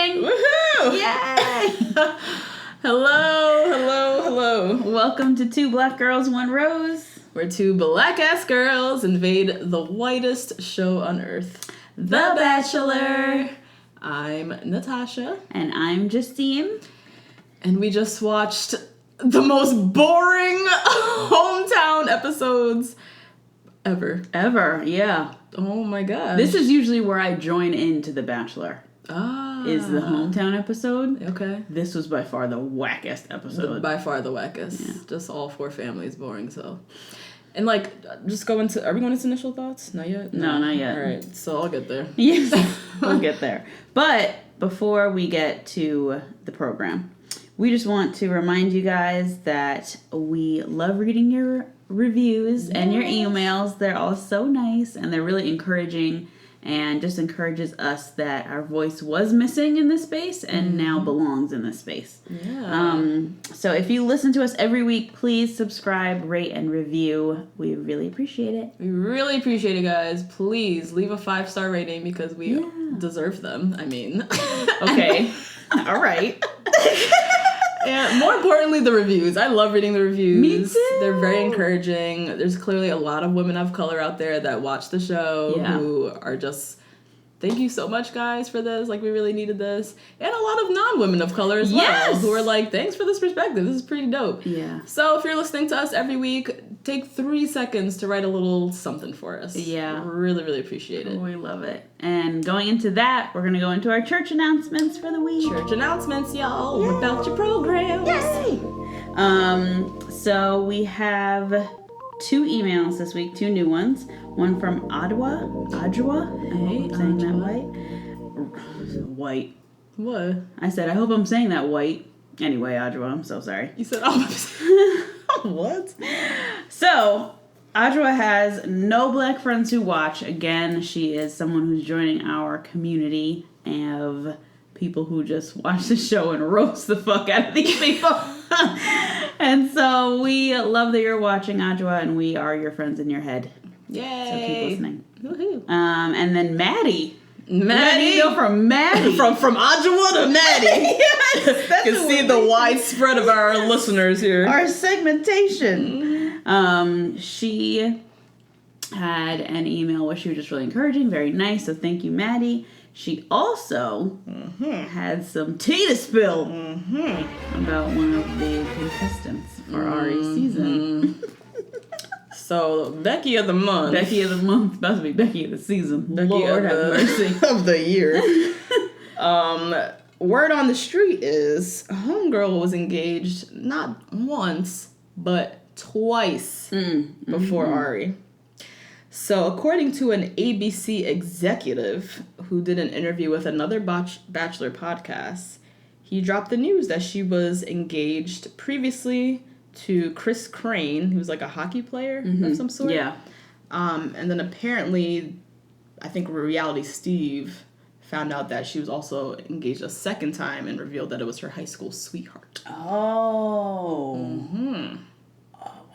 recording! Woohoo! Yay! Hello. Welcome to Two Black Girls, One Rose. Where two black-ass girls invade the whitest show on earth. The Bachelor. I'm Natasha. And I'm Justine. And we just watched the most boring hometown episodes ever. Yeah. Oh my gosh. This is usually where I join into The Bachelor. Is the hometown episode. Okay. This was by far the wackest episode. By far the wackest. Yeah. Just all four families boring, so. And just go into, are we going into initial thoughts? Not yet? No, not yet. All right, so I'll get there. Yes, we'll get there. But before we get to the program, we just want to remind you guys that we love reading your reviews and your emails. They're all so nice and they're really encouraging and just encourages us that our voice was missing in this space and now belongs in this space. Yeah. So if you listen to us every week, please subscribe, rate, and review. We really appreciate it. We really appreciate it, guys. Please leave a 5-star rating because we deserve them. I mean. Okay. All right. And more importantly, the reviews. I love reading the reviews. Me too. They're very encouraging. There's clearly a lot of women of color out there that watch the show who are just, thank you so much, guys, for this. We really needed this. And a lot of non-women of color as well who are like, thanks for this perspective. This is pretty dope. Yeah. So if you're listening to us every week, take 3 seconds to write a little something for us. Yeah. Really, really appreciate it. We love it. And going into that, we're going to go into our church announcements for the week. Church announcements, y'all. Yay. About your program. Yay! So we have 2 emails this week, 2 new ones. One from Adwa. I hope I'm saying that white. What? I said, I hope I'm saying that white. Anyway, Adwa, I'm so sorry. You said, what? So, Adwa has no black friends who watch. Again, she is someone who's joining our community of people who just watch the show and roast the fuck out of these people. And so we love that you're watching, Adwa, and we are your friends in your head. Yay! So keep listening. Woohoo! And then Maddie. Maddie, go from Maddie from Adwa to Maddie. Yes, that's you can see the widespread of our listeners here. Our segmentation. She had an email where she was just really encouraging, very nice. So thank you, Maddie. She also had some tea to spill about one of the contestants for Ari's season. So, Becky of the month. Becky of the month. About to be Becky of the season. Becky Lord have mercy. of the year. Word on the street is homegirl was engaged not once, but twice before Ari. So, according to an ABC executive who did an interview with another Bachelor podcast, he dropped the news that she was engaged previously to Chris Crane, who's like a hockey player of some sort. Yeah. And then apparently, I think Reality Steve found out that she was also engaged a second time and revealed that it was her high school sweetheart. Oh. Oh, wow.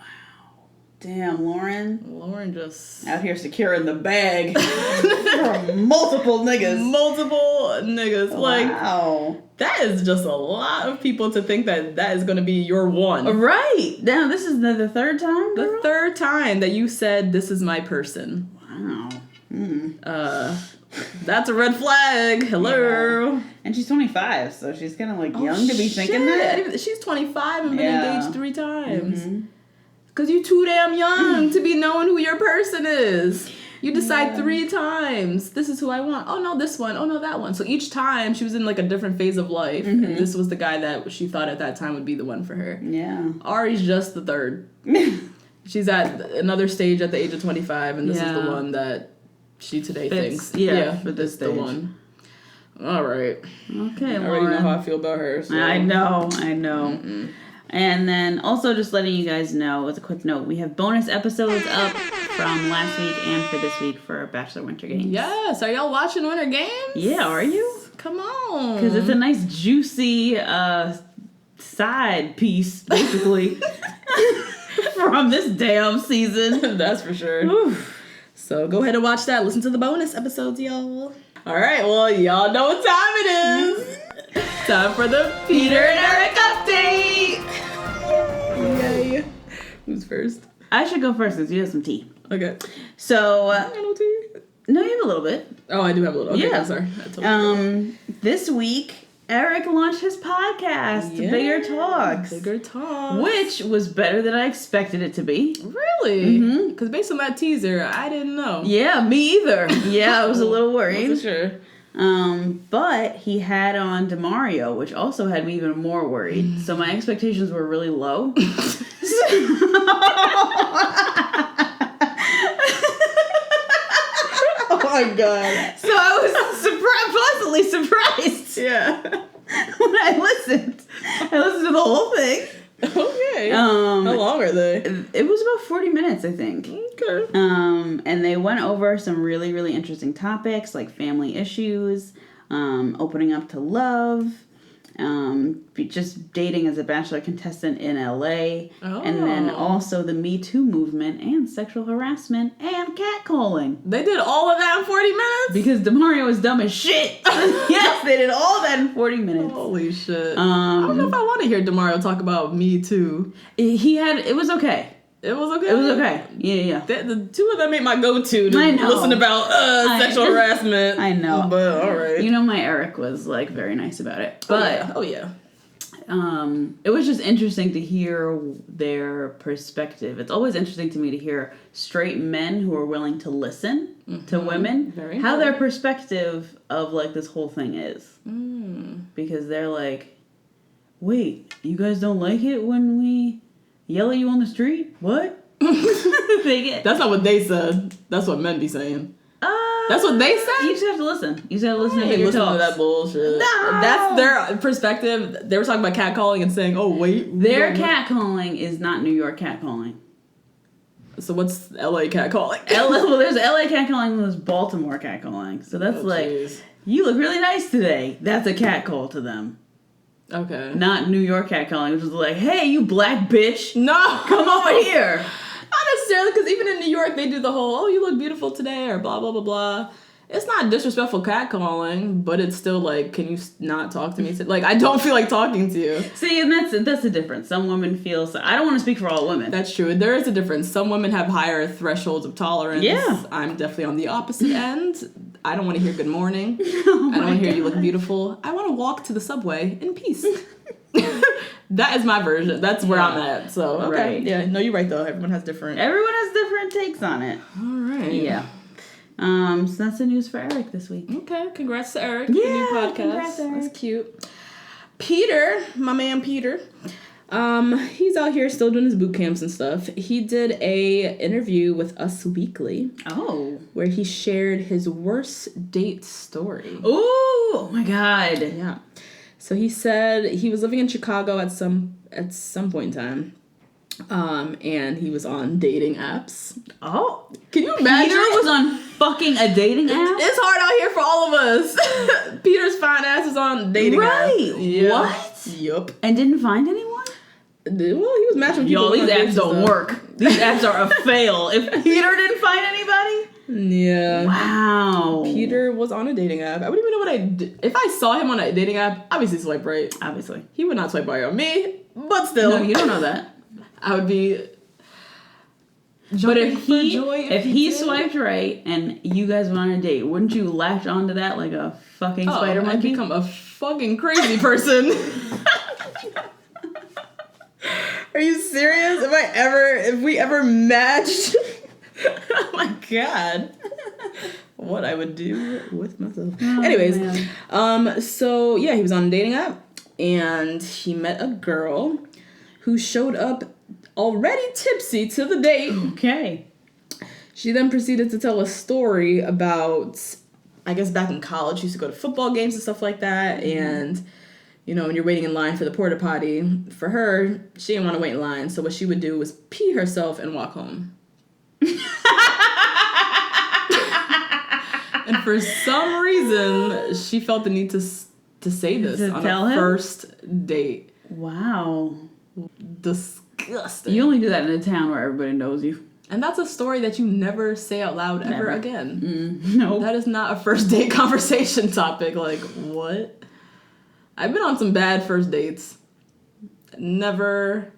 Damn, Lauren. Lauren just... out here securing the bag from multiple niggas. Wow. That is just a lot of people to think that is going to be your one. Right. Now, this is the third time, girl? The third time that you said, this is my person. Wow. That's a red flag. Hello. Yeah. And she's 25, so she's kind of young to be thinking that. She's 25 and been engaged 3 times. Because you're too damn young to be knowing who your person is. You decide 3 times. This is who I want. Oh, no, this one. Oh, no, that one. So each time she was in a different phase of life. And this was the guy that she thought at that time would be the one for her. Yeah. Ari's just the third. She's at another stage at the age of 25. And this is the one that she today thinks. But this is the one. All right. Okay, I already know how I feel about her. So. I know. And then also just letting you guys know, as a quick note, we have bonus episodes up from last week and for this week for Bachelor Winter Games. Yes. Are y'all watching Winter Games? Yeah, are you? Come on. Because it's a nice, juicy side piece, basically, from this damn season. That's for sure. Oof. So go ahead and watch that. Listen to the bonus episodes, y'all. All right. Well, y'all know what time it is. Time for the Peter and Eric update. Yay. Who's first? I should go first because you have some tea. Okay. So, I got no tea. no, you have a little bit. Oh, I do have a little. Okay, Yeah. I'm sorry. I totally This week, Eric launched his podcast, Yeah. Bigger Talks. Bigger Talks. Which was better than I expected it to be. Really? Mhm. Because based on that teaser, I didn't know. Yeah, me either. Yeah, I was a little For worried. sure. But he had on DeMario, which also had me even more worried. So my expectations were really low. Oh my god. So I was pleasantly surprised Yeah. when I listened. I listened to the whole thing. Okay. How long are they? It was about 40 minutes, I think. Okay. And they went over some really, really interesting topics like family issues, opening up to love, just dating as a Bachelor contestant in LA, and then also the Me Too movement and sexual harassment and catcalling. They did all of that in 40 minutes? Because DeMario was dumb as shit. Yes, they did all that in 40 minutes. Holy shit. I don't know if I want to hear DeMario talk about Me Too. It was okay. It was okay? It was okay. Yeah. The two of them ain't my go-to to I know. listen about sexual harassment. I know. But alright. You know, my Eric was like very nice about it. But Oh yeah. it was just interesting to hear their perspective. It's always interesting to me to hear straight men who are willing to listen to women, Very how good. their perspective of like this whole thing is. Because they're like, wait, you guys don't like it when we yell at you on the street? What? They get. That's not what they said. That's what men be saying. That's what they said? You just have to listen. You just have to listen to Hey, your listen to talks. that bullshit. No. That's their perspective. They were talking about catcalling and saying, "Oh wait, Their catcalling is not New York catcalling. So what's LA catcalling? Well, there's LA catcalling and there's Baltimore catcalling. So that's Jeez. you look really nice today. That's a catcall to them. Okay. Not New York catcalling, which is like, hey, you black bitch. No, Come over here. Not necessarily, because even in New York, they do the whole, "Oh, you look beautiful today," or blah blah blah blah. It's not disrespectful catcalling, but it's still like, can you not talk to me? Like, I don't feel like talking to you. See, and that's the difference. Some women feel I don't want to speak for all women. That's true. There is a difference. Some women have higher thresholds of tolerance. Yeah. I'm definitely on the opposite end. I don't want to hear good morning. Oh I don't want to hear you God. look beautiful. I want to walk to the subway in peace. That is my version. That's where I'm at. So, okay. Right. Yeah, no, you're right, though. Everyone has different. Everyone has different takes on it. All right. Yeah. So that's the news for Eric this week. Okay, congrats to Eric. Yeah, Your new podcast. congrats, Eric. That's cute. Peter, my man Peter, he's out here still doing his boot camps and stuff. He did a interview with Us Weekly Oh. where he shared his worst date story. Ooh, oh my God. Yeah. So he said he was living in Chicago at some point in time. And he was on dating apps. Oh. Can you imagine? Peter was on fucking a dating app? It's hard out here for all of us. Peter's fine ass is on dating Right. apps. Yeah. What? Yup. And didn't find anyone? Well, he was matching people. Y'all, these on dates apps and don't stuff. work. These apps are a fail. If Peter didn't find anybody? Yeah. Wow. Peter was on a dating app. I wouldn't even know what I did. If I saw him on a dating app, obviously swipe right. Obviously. He would not swipe right on me, but still. No, you don't know that. I would be. But if for joy he did. swiped right and you guys went on a date, wouldn't you latch onto that like a fucking spider I'd monkey? become a fucking crazy person. Are you serious? If we ever matched? Oh my god. What I would do with myself. Oh, Anyways, man. so yeah, he was on a dating app and he met a girl who showed up already tipsy to the date. Okay. She then proceeded to tell a story about, I guess back in college, she used to go to football games and stuff like that. Mm-hmm. And, you know, when you're waiting in line for the porta potty, for her, she didn't want to wait in line. So what she would do was pee herself and walk home. And for some reason, she felt the need to say this To on tell a him? first date. Wow. Disgusting. You only do that in a town where everybody knows you. And that's a story that you never say out loud ever Never. again. No. That is not a first date conversation topic. Like, what? I've been on some bad first dates. Never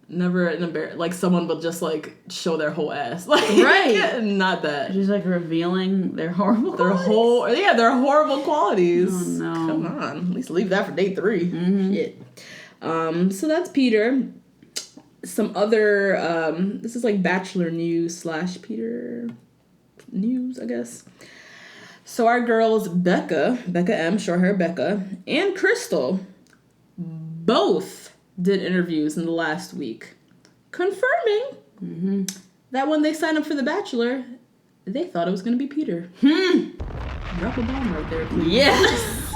like someone will just like show their whole ass. Like Right. Not that. Just like revealing their horrible Their horrible qualities. Oh no. Come on. At least leave that for date 3. Mm-hmm. Shit. So that's Peter. Some other this is like Bachelor news / Peter news, I guess. So our girls Becca M, short hair Becca, and Crystal both did interviews in the last week, confirming that when they signed up for The Bachelor, they thought it was going to be Peter. Drop a bomb right there, please. Yes.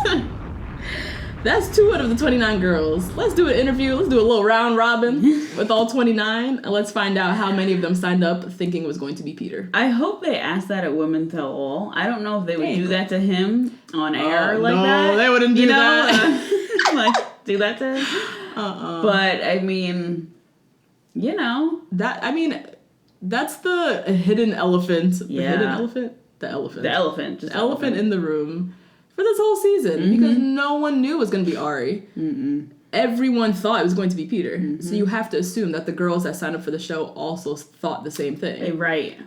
That's 2 out of the 29 girls. Let's do an interview. Let's do a little round robin with all 29, and let's find out how many of them signed up thinking it was going to be Peter. I hope they asked that at Women Tell All. I don't know if they would do that to him on air like that. No, they wouldn't do that. Like, do that to him? But, I mean, that's the hidden elephant. Yeah. The hidden elephant? The elephant. The elephant. The elephant in the room for this whole season. Because no one knew it was going to be Ari. Mm-mm. Everyone thought it was going to be Peter. So you have to assume that the girls that signed up for the show also thought the same thing. Right.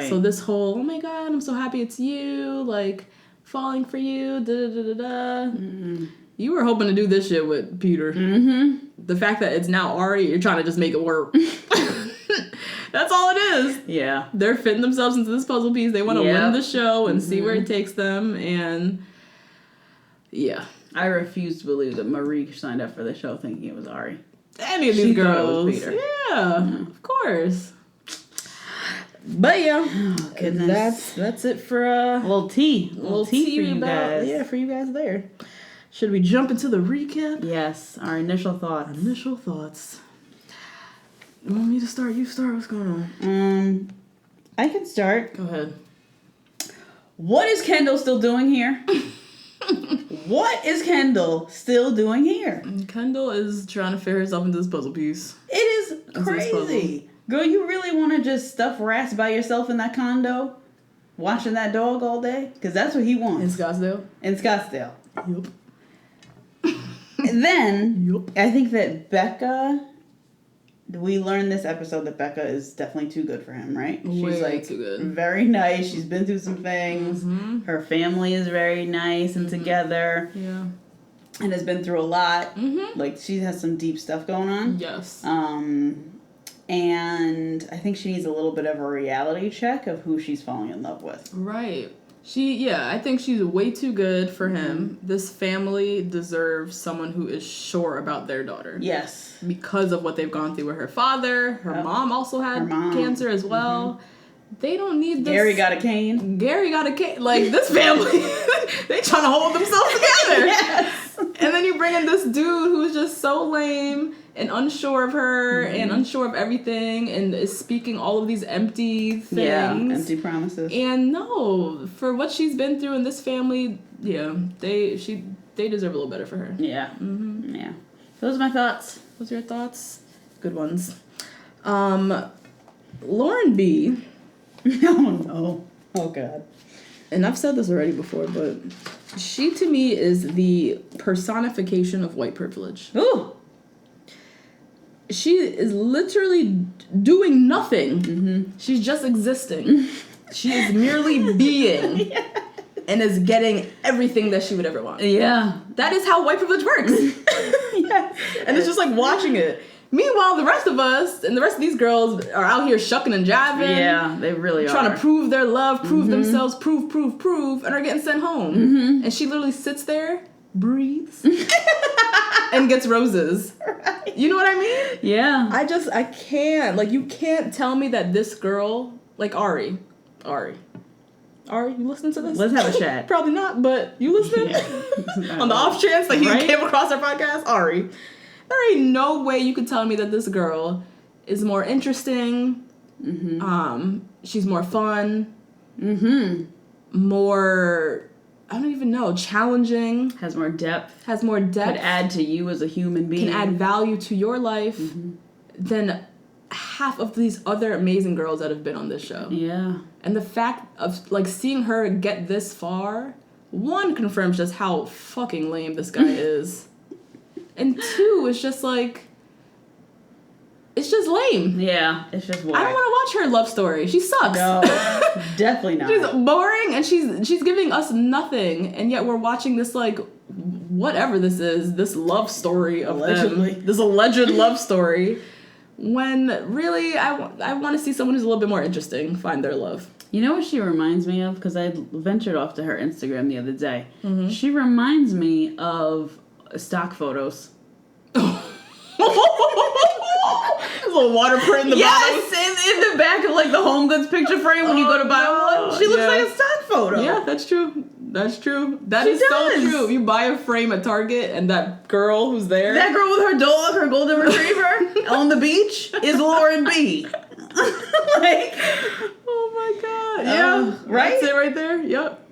So this whole, oh my god, I'm so happy it's you, like, falling for you, da-da-da-da-da. You were hoping to do this shit with Peter. The fact that it's now Ari, you're trying to just make it work. That's all it is. Yeah. They're fitting themselves into this puzzle piece. They want to win the show and see where it takes them. And yeah. I refuse to believe that Marie signed up for the show thinking it was Ari. Any of these girls. Thought it was Peter. Yeah, of course. But yeah. Oh, goodness. That's it for a little tea. A little tea for you guys. Yeah, for you guys there. Should we jump into the recap? Yes, our initial thoughts. You want me to start? You start. What's going on? I can start. Go ahead. What is Kendall still doing here? What is Kendall still doing here? Kendall is trying to fit herself into this puzzle piece. It is crazy. Girl, you really want to just stuff rats by yourself in that condo? Watching that dog all day? Because that's what he wants. In Scottsdale? Yep. And then, I think that Becca... We learned this episode that Becca is definitely too good for him, right? She's like too good. Very nice. She's been through some things. Her family is very nice and together. Yeah. And has been through a lot. Like, she has some deep stuff going on. Yes. And I think she needs a little bit of a reality check of who she's falling in love with. Right. I think she's way too good for him. This family deserves someone who is sure about their daughter. Yes. Because of what they've gone through with her father. Her mom also had cancer as well. They don't need this. Gary got a cane. Like, this family, they trying to hold themselves together. Yes. And then you bring in this dude who's just so lame and unsure of her and unsure of everything and is speaking all of these empty things. Yeah, empty promises. And no, for what she's been through in this family, they deserve a little better for her. Yeah. Yeah. Those are my thoughts. What's your thoughts? Good ones. Lauren B. Oh no. Oh god. And I've said this already before, but she to me is the personification of white privilege. Ooh. She is literally doing nothing. She's just existing. She is merely being and is getting everything that she would ever want. Yeah. That is how white privilege works. Yes. And it's just like watching it. Meanwhile, the rest of us and the rest of these girls are out here shucking and jiving. Yeah, they really trying are. to prove their love, prove themselves, prove, and are getting sent home. And she literally sits there, breathes, and gets roses. Right. You know what I mean? Yeah. I can't. Like, you can't tell me that this girl, like Ari, you listen to this? Let's have a chat. Probably not, but you listen? Yeah. On the off chance that you came across our podcast, Ari. There ain't no way you could tell me that this girl is more interesting. She's more fun. More, I don't even know, challenging. Has more depth. Could add to you as a human being. Can add value to your life than half of these other amazing girls that have been on this show. Yeah. And the fact of, like, seeing her get this far one, confirms just how fucking lame this guy is. And two, it's just like, it's just lame. Yeah, it's just whack. I don't want to watch her love story. She sucks. No, definitely not. She's boring, and she's giving us nothing, and yet we're watching this, like, whatever this is, this love story of Allegedly. them. This alleged love story. When really, I want to see someone who's a little bit more interesting find their love. You know what she reminds me of? Because I ventured off to her Instagram the other day. Mm-hmm. She reminds me of stock photos. There's a little water print in the bottom. Yes, in the back of like the Home Goods picture frame when you go to buy one. She looks like a stock photo. Yeah, that's true. That's true. That She is does. so true. If you buy a frame at Target and that girl who's there. That girl with her dog, her golden retriever, on the beach is Lauren B. Like, oh my god. Yeah. right? That's it right there. Yep.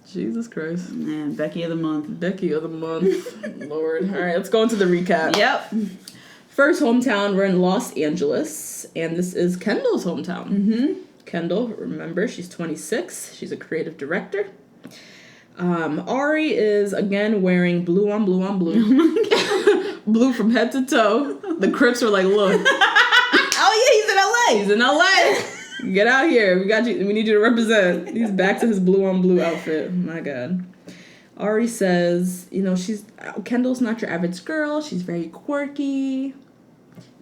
Jesus Christ. Man, Becky of the month. Becky of the month. Lord. All right, let's go into the recap. Yep. First hometown, we're in Los Angeles, and this is Kendall's hometown. Mm-hmm. Kendall, remember, she's 26. She's a creative director. Ari is, again, wearing blue on blue on blue. Blue from head to toe. The Crips are like, look. Oh, yeah, He's in LA. Get out here. We need you to represent. He's back to his blue on blue outfit. My God. Ari says, Kendall's not your average girl. She's very quirky.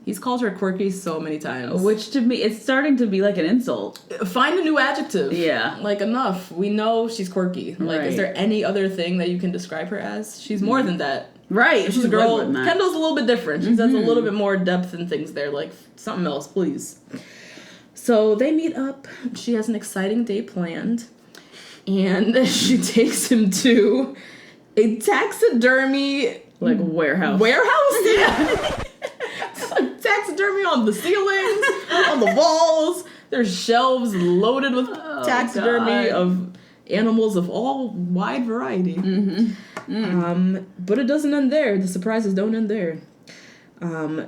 He's called her quirky so many times. which to me, it's starting to be like an insult. Find a new adjective. Yeah. Like, enough. We know she's quirky. Like, Right. is there any other thing that you can describe her as? She's more than that. Right. She's a girl. good with that. Kendall's a little bit different. She has a little bit more depth and things there. Like, something else, please. So they meet up. She has an exciting day planned. And she takes him to a taxidermy Like warehouse. warehouse. Taxidermy on the ceilings, on the walls. There's shelves loaded with taxidermy God. of animals of all wide variety. But it doesn't end there. The surprises don't end there.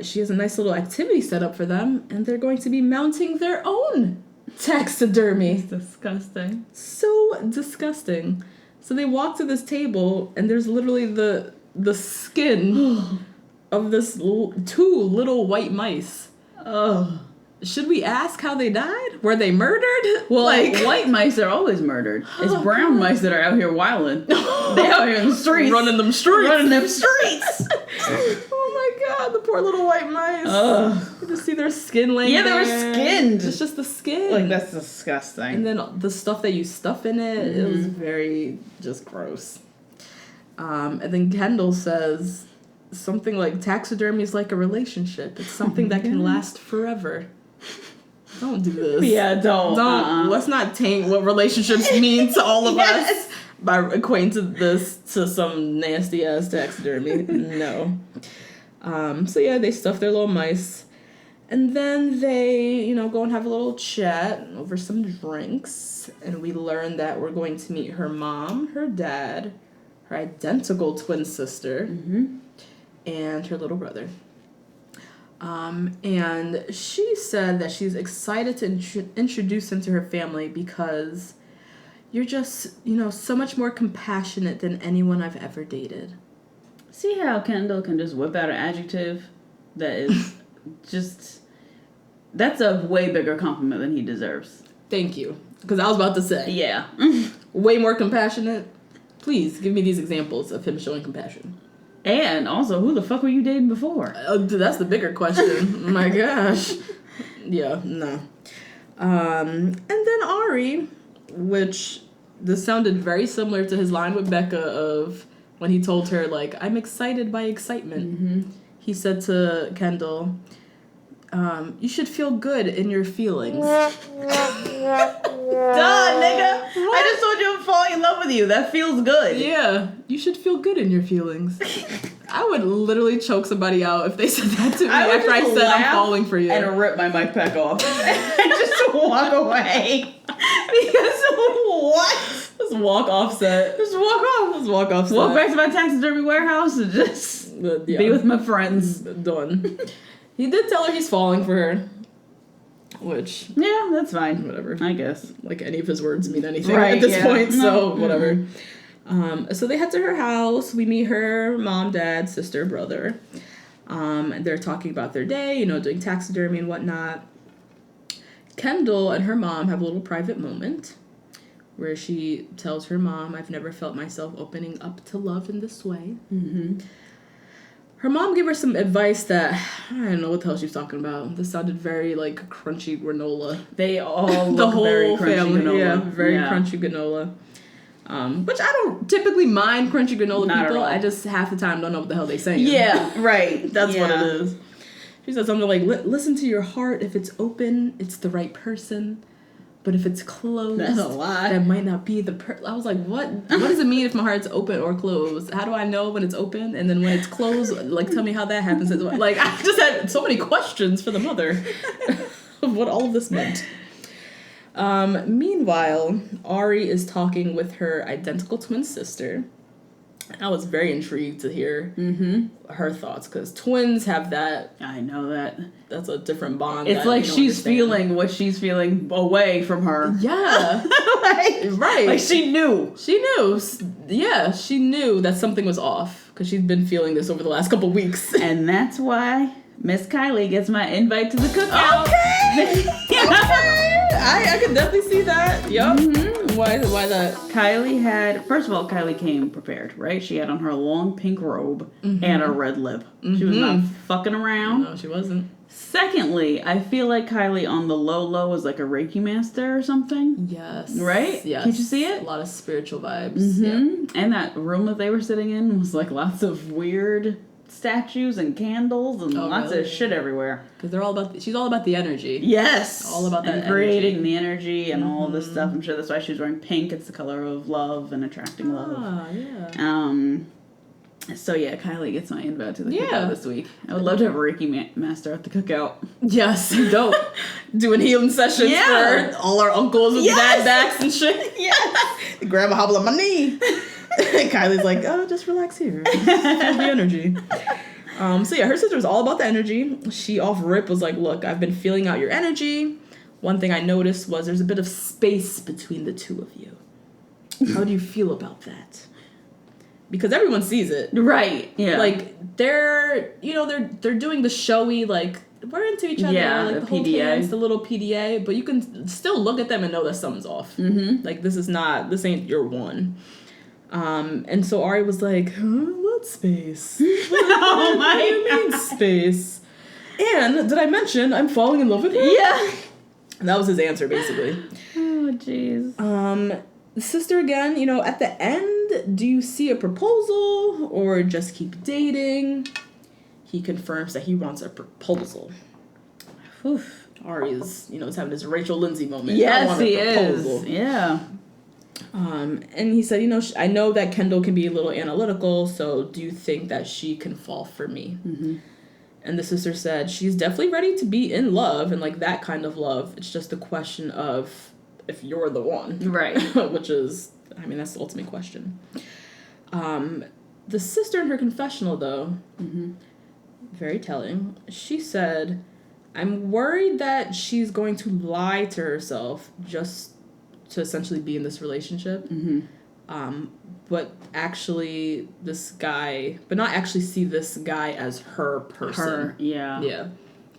She has a nice little activity set up for them, and they're going to be mounting their own taxidermy. It's disgusting. So disgusting. So they walk to this table, and there's literally the skin of this two little white mice. Oh. Should we ask how they died? Were they murdered? Well, white mice are always murdered. It's brown mice that are out here wilding. They out here in the streets. Running them streets. Running them streets. Oh my god, the poor little white mice. Ugh. You just see their skin laying Yeah, they were there. skinned. It's just the skin. Like, that's disgusting. And then the stuff that you stuff in it, it was very just gross. And then Kendall says something like, taxidermy is like a relationship. It's something that can last forever. Don't do this. Yeah, don't. Let's not taint what relationships mean to all of us by equating this to some nasty ass taxidermy. No. So yeah, they stuff their little mice. And then they, go and have a little chat over some drinks. And we learn that we're going to meet her mom, her dad, her identical twin sister, and her little brother. And she said that she's excited to introduce him to her family because you're just, so much more compassionate than anyone I've ever dated. See how Kendall can just whip out an adjective that is just... That's a way bigger compliment than he deserves. Thank you. Because I was about to say. Yeah. Way more compassionate. Please, give me these examples of him showing compassion. And also, who the fuck were you dating before? That's the bigger question. My gosh. Yeah, no. And then Ari, which this sounded very similar to his line with Becca of when he told her, like, I'm excited by excitement. He said to Kendall, you should feel good in your feelings. Duh, nigga. I just told you I'm falling in love with you. That feels good. Yeah, you should feel good in your feelings. I would literally choke somebody out if they said that to me after I said I'm falling for you. And rip my mic pack off. And just walk away. Because what? Just walk offset. Just walk off. Just walk offset. Walk back to my taxidermy warehouse and just be with my friends. Done. He did tell her he's falling for her. Which... Yeah, that's fine. Whatever. I guess. Like any of his words mean anything Right, at this point, so No. whatever. So they head to her house. We meet her mom, dad, sister, brother. And they're talking about their day, doing taxidermy and whatnot. Kendall and her mom have a little private moment where she tells her mom, I've never felt myself opening up to love in this way. Mm-hmm. Her mom gave her some advice that, I don't know what the hell she was talking about. This sounded very, crunchy granola. They all the look whole very crunchy family, granola. yeah, very crunchy granola. Which I don't typically mind crunchy granola Not people. at all. I just half the time don't know what the hell they saying. Yeah, right. That's what Yeah. it is. She said something like, listen to your heart. If it's open, it's the right person. But if it's closed, That's a lot. that might not be the person. I was like, what? What does it mean if my heart's open or closed? How do I know when it's open? And then when it's closed, tell me how that happens. I just had so many questions for the mother of what all of this meant. Meanwhile, Ari is talking with her identical twin sister. I was very intrigued to hear her thoughts, because twins have that. I know that. That's a different bond. It's like she's feeling what she's feeling away from her. Yeah. Right. Like she knew. She knew. Yeah, she knew that something was off, because she's been feeling this over the last couple weeks. And that's why Miss Kylie gets my invite to the cookout. Okay. I can definitely see that. Yup. Mm-hmm. Why that? First of all, Kylie came prepared, right? She had on her long pink robe and a red lip. She was not fucking around. No, she wasn't. Secondly, I feel like Kylie on the low was like a Reiki master or something. Yes. Right? Yes. Did you see it? A lot of spiritual vibes. Yeah. And that room that they were sitting in was like lots of weird statues and candles and lots of shit everywhere. Because she's all about the energy. Yes. All about that and creating the energy and all this stuff. I'm sure that's why she was wearing pink. It's the color of love and attracting love. Yeah. So yeah, Kylie gets my invite to the cookout this week. I would love to have a Reiki master at the cookout. Yes, dope. Doing healing sessions for all our uncles with bad backs and shit. Yes. Grandma hobble on my knee. Kylie's like, oh, just relax here. Just feel the energy. So yeah, her sister was all about the energy. She off rip was like, look, I've been feeling out your energy. One thing I noticed was there's a bit of space between the two of you. How do you feel about that? Because everyone sees it. Right. Yeah. Like they're doing the showy, like, we're into each other, like the whole PDA. cadence, the little PDA, but you can still look at them and know that something's off. Mm-hmm. Like this ain't your one. And so Ari was like, what space? Oh What do you mean space? And did I mention I'm falling in love with her? Yeah. And that was his answer, basically. Oh, jeez. The sister again, at the end, do you see a proposal or just keep dating? He confirms that he wants a proposal. Oof. Ari is having this Rachel Lindsay moment. Yes, he is. Yeah. And he said, I know that Kendall can be a little analytical, so do you think that she can fall for me? Mm-hmm. And the sister said, she's definitely ready to be in love, and like that kind of love. It's just a question of if you're the one. Right. Which is, that's the ultimate question. The sister in her confessional, though, very telling, she said, I'm worried that she's going to lie to herself just to essentially be in this relationship. But actually not actually see this guy as her person. Yeah.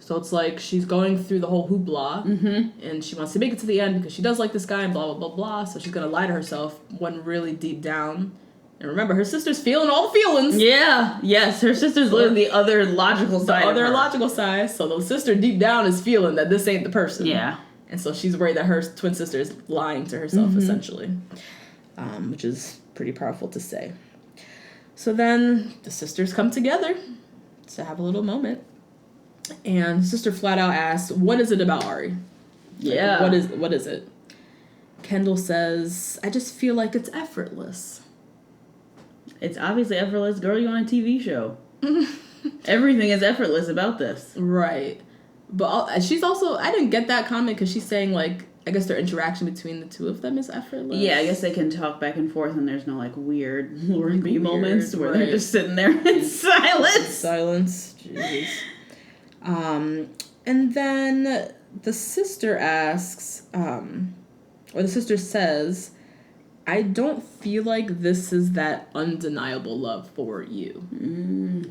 So it's like she's going through the whole hoopla, and she wants to make it to the end because she does like this guy and blah, blah, blah, blah. So she's going to lie to herself when really deep down. And remember, her sister's feeling all the feelings. Yeah. Yes, her sister's literally the other logical side. Logical side. So the sister deep down is feeling that this ain't the person. Yeah. And so she's worried that her twin sister is lying to herself, essentially. Which is pretty powerful to say. So then the sisters come together to have a little moment. And sister flat out asks, what is it about Ari? Yeah. What is it? Kendall says, I just feel like it's effortless. It's obviously effortless. Girl, you on a TV show. Everything is effortless about this. Right. But she's also, I didn't get that comment because she's saying, like, I guess their interaction between the two of them is effortless. Yeah, I guess they can talk back and forth and there's no, like, weird Lauren B moments where they're just sitting there in silence. Jeez. And then the sister asks, or the sister says, I don't feel like this is that undeniable love for you.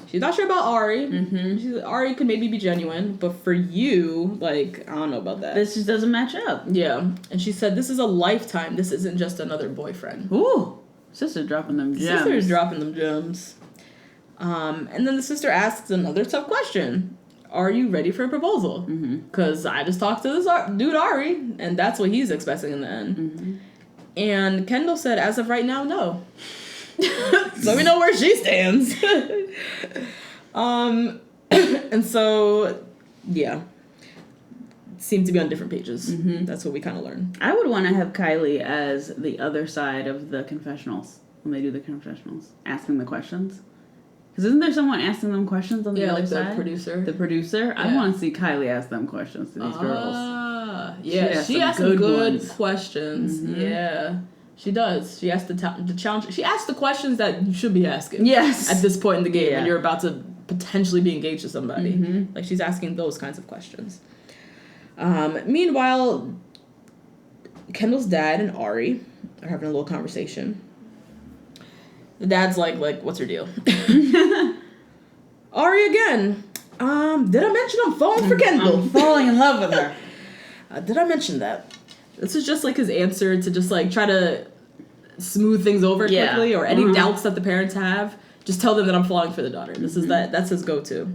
She's not sure about Ari. Ari could maybe be genuine, but for you, like, I don't know about that. This just doesn't match up. Yeah. And she said, this is a lifetime. This isn't just another boyfriend. Ooh. Sister dropping them gems. Sister's dropping them gems. And then the sister asks another tough question. Are you ready for a proposal? Because I just talked to this dude Ari, and that's what he's expecting in the end. And Kendall said, as of right now, no. So we know where she stands. And so, yeah. Seem to be on different pages. That's what we kind of learned. I would want to have Kylie as the other side of the confessionals when they do the confessionals, asking the questions. Because isn't there someone asking them questions on the other side? The producer. The producer? Yeah. I want to see Kylie ask them questions to these girls. Yeah, she asks good questions. Yeah, she does. She has to challenge. She asks the questions that you should be asking. Yes. At this point in the game, when you're about to potentially be engaged to somebody, like she's asking those kinds of questions. Meanwhile, Kendall's dad and Ari are having a little conversation. The dad's like, what's her deal? Ari again. Did I mention I'm falling for Kendall? I'm falling in love with her. Did I mention that? This is just like his answer to just like try to smooth things over quickly, or any doubts that the parents have. Just tell them that I'm falling for the daughter. This is that's his go-to.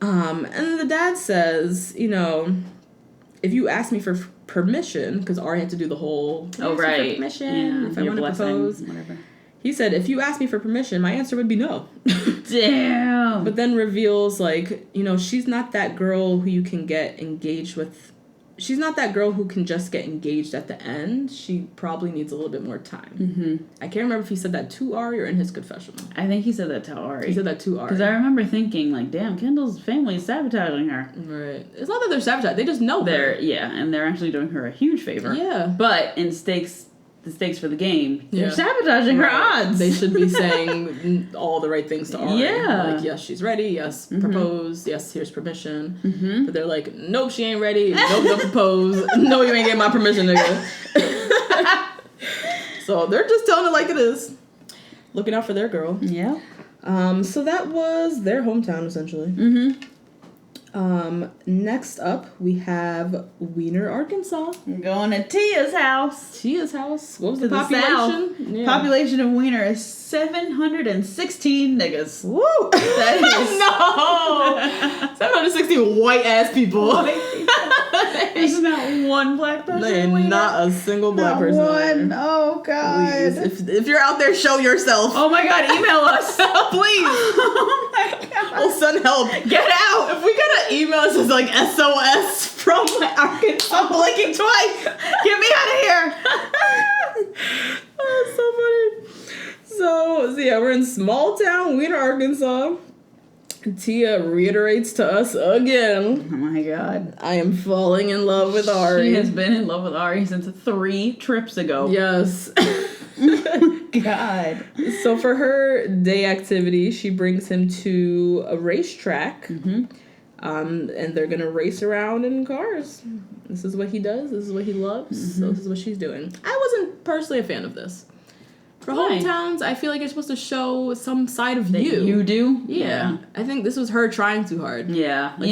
And then the dad says, you know, if you ask me for permission, because Ari had to do the whole permission, if I want to propose, whatever. He said, if you ask me for permission, my answer would be no. Damn. But then reveals, like, you know, she's not that girl who you can get engaged with. She's not that girl who can just get engaged at the end. She probably needs a little bit more time. I can't remember if he said that to Ari or in his confessional. I think he said that to Ari. He said that to Ari. Because I remember thinking, like, damn, Kendall's family is sabotaging her. Right. It's not that they're sabotaging. They just know her. Yeah, and they're actually doing her a huge favor. Yeah. But in the stakes for the game, they're sabotaging her odds. They should be saying all the right things to Ari. Yeah. Like, yes, she's ready. Yes, propose. Yes, here's permission. But they're like, nope, she ain't ready. Nope, don't propose. No, you ain't getting my permission, nigga. So they're just telling it like it is. Looking out for their girl. Yeah. So that was their hometown, essentially. Next up, we have Wiener, Arkansas. Going to Tia's house. Tia's house. What was the population? Yeah. Population of Wiener is 716 niggas. Woo! That is no! 716 white ass people. There's not one black person. There's not a single black person. One. Oh God. Please. If you're out there, show yourself. Oh my God, email us. Please. Oh my God. We'll send help. Get out. If we get an email that says like SOS from Arkansas, I'm blinking twice. Get me out of here. Oh, so funny. So yeah, we're in small town Wiener, Arkansas. Tia reiterates to us again. Oh my God. I am falling in love with Ari. She has been in love with Ari since 3 trips ago. Yes. God. So for her day activity, she brings him to a racetrack. And they're going to race around in cars. This is what he does. This is what he loves. So this is what she's doing. I wasn't personally a fan of this. For hometowns, I feel like you're supposed to show some side of that you. You do? Yeah. I think this was her trying too hard. Yeah. Like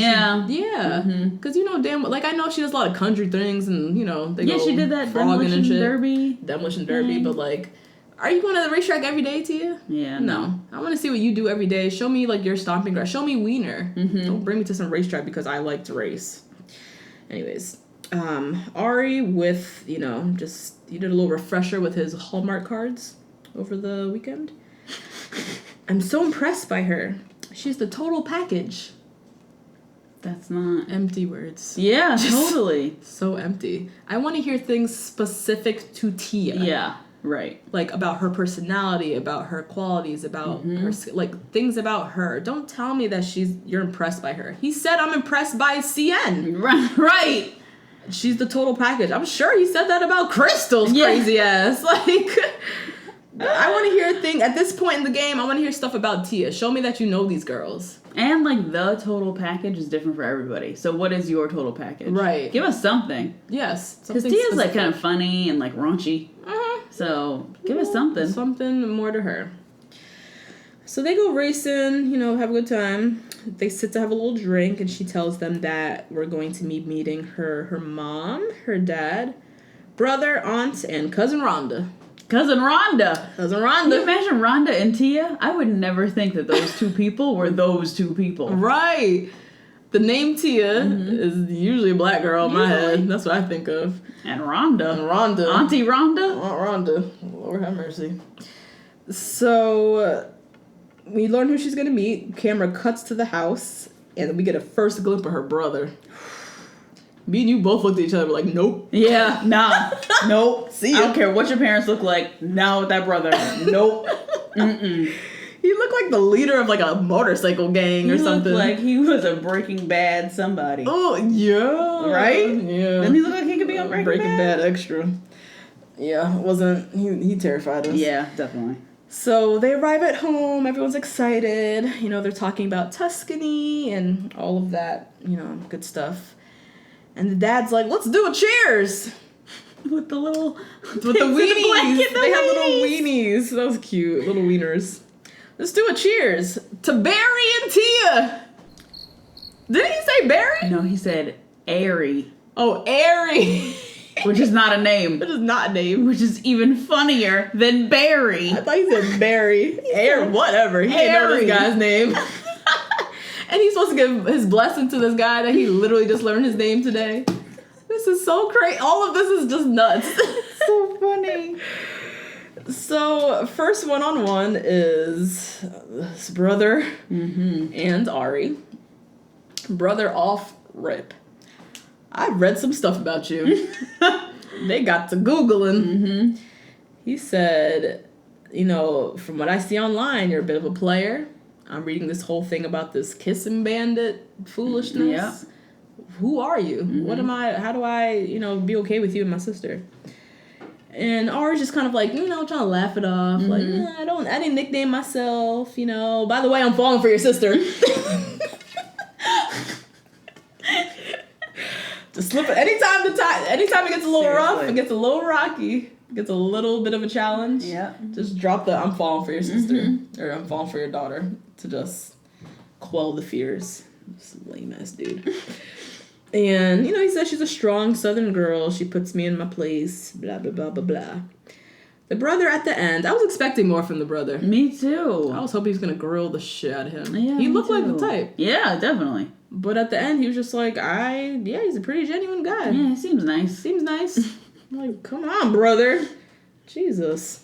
Because, you know, damn, like, I know she does a lot of country things and, you know, they go she did that demolition derby. Demolition derby, but, like, are you going to the racetrack every day, Tia? Yeah. No. I want to see what you do every day. Show me, like, your stomping ground. Show me Wiener. Don't bring me to some racetrack because I like to race. Anyways. Ari with, you know, just, you did a little refresher with his Hallmark cards over the weekend. I'm so impressed by her. She's the total package. That's not empty words. Yeah, totally. So empty. I want to hear things specific to Tia. Yeah, right. Like about her personality, about her qualities, about her, like things about her. Don't tell me that you're impressed by her. He said I'm impressed by CN. Right. She's the total package. I'm sure he said that about Crystal's crazy ass. Like, I want to hear at this point in the game, I want to hear stuff about Tia. Show me that you know these girls. And, like, the total package is different for everybody. So what is your total package? Right. Give us something. Yes. Because Tia's, like, kind of funny and, like, raunchy. So give us something. Something more to her. So they go racing, have a good time. They sit to have a little drink, and she tells them that we're going to be meeting her mom, her dad, brother, aunt, and cousin Rhonda. Cousin Rhonda. Can you imagine Rhonda and Tia? I would never think that those two people were those two people. Right. The name Tia is usually a black girl in my head. That's what I think of. And Rhonda. Auntie Auntie Rhonda? Rhonda. Lord have mercy. So we learn who she's going to meet. Camera cuts to the house, and we get a first glimpse of her brother. Me and you both looked at each other like, nope. Yeah, nah. Nope. See ya. I don't care what your parents look like. Now with that brother. Nope. Mm-mm. He looked like the leader of like a motorcycle gang or something. He looked like he was a Breaking Bad somebody. Oh, yeah. Right? Yeah. Didn't he look like he could be on Breaking Bad extra. Yeah, wasn't... He terrified us. Yeah, definitely. So they arrive at home. Everyone's excited. They're talking about Tuscany and all of that, good stuff. And the dad's like, let's do a cheers. With the little... With the weenies. They have little weenies. That was cute. Little wieners. Let's do a cheers to Barry and Tia. Didn't he say Barry? No, he said Airy. Oh, Airy. Which is not a name. That is not a name. Which is even funnier than Barry. I thought he said Barry. Whatever. He didn't know this guy's name. And he's supposed to give his blessing to this guy that he literally just learned his name today. This is so crazy. All of this is just nuts. So funny. So, first one-on-one is his brother and Ari. Brother off rip. I've read some stuff about you. They got to Googling. He said, from what I see online, you're a bit of a player. I'm reading this whole thing about this kissing bandit foolishness. Yeah. Who are you? What am I? How do I, be okay with you and my sister? And Ari's just kind of like, trying to laugh it off. Like, I didn't nickname myself, By the way, I'm falling for your sister. Just slip it. Anytime it gets a little rough, it gets a little rocky, it gets a little bit of a challenge. Yeah. Just drop the I'm falling for your sister. Or I'm falling for your daughter to just quell the fears. This lame ass dude. And, he says she's a strong Southern girl. She puts me in my place. Blah, blah, blah, blah, blah. The brother at the end. I was expecting more from the brother. Me too. I was hoping he was going to grill the shit out of him. Yeah, he looked too. like the type. Yeah, definitely. But at the end, he was just like, he's a pretty genuine guy. Yeah, he seems nice. Seems nice. I'm like, come on, brother. Jesus.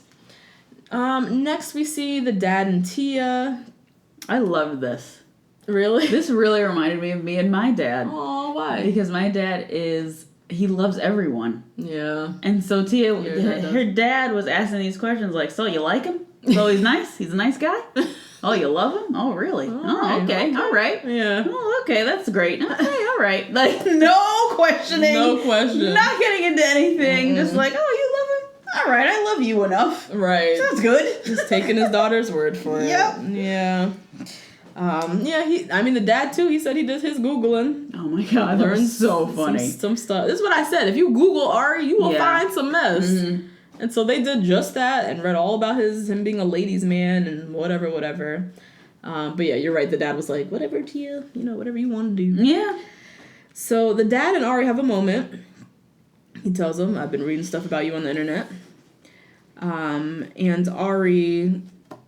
Next, we see the dad and Tia. I loved this. Really? This really reminded me of me and my dad. Oh, why? Because my dad he loves everyone. Yeah. And so Tia, her dad was asking these questions like, so you like him? So he's nice? He's a nice guy? Oh, you love him? Oh, really? Okay. All right. Yeah. Oh, okay. That's great. Okay, all right. Like, no questioning. No question. Not getting into anything. Just like, oh, you love him? All right. I love you enough. Right. Sounds good. Just taking his daughter's word for it. Yep. Yeah. The dad too, he said he did his Googling. Oh my God. That was so funny. Some stuff. This is what I said. If you Google Ari, you will find some mess. And so they did just that and read all about him being a ladies' man and whatever. But yeah, you're right. The dad was like, whatever, Tia, whatever you want to do. Yeah. So the dad and Ari have a moment. He tells them, I've been reading stuff about you on the internet. And Ari,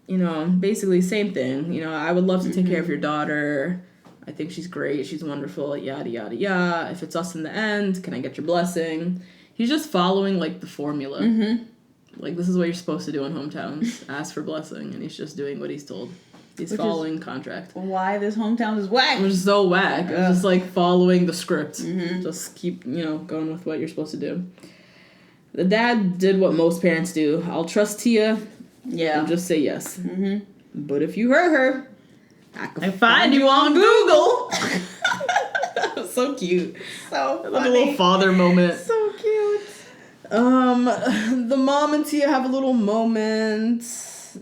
basically same thing. I would love to take care of your daughter. I think she's great. She's wonderful. Yada, yada, yada. If it's us in the end, can I get your blessing? He's just following, like, the formula. Like, this is what you're supposed to do in hometowns. Ask for blessing. And he's just doing what he's told. He's following contract. Why this hometown is whack. Which is so whack. It's just, like, following the script. Just keep, going with what you're supposed to do. The dad did what most parents do. I'll trust Tia. Yeah. And just say yes. But if you hurt her, I can find you on Google. That was so cute. So funny. Like a little father moment. So cute. The mom and Tia have a little moment. This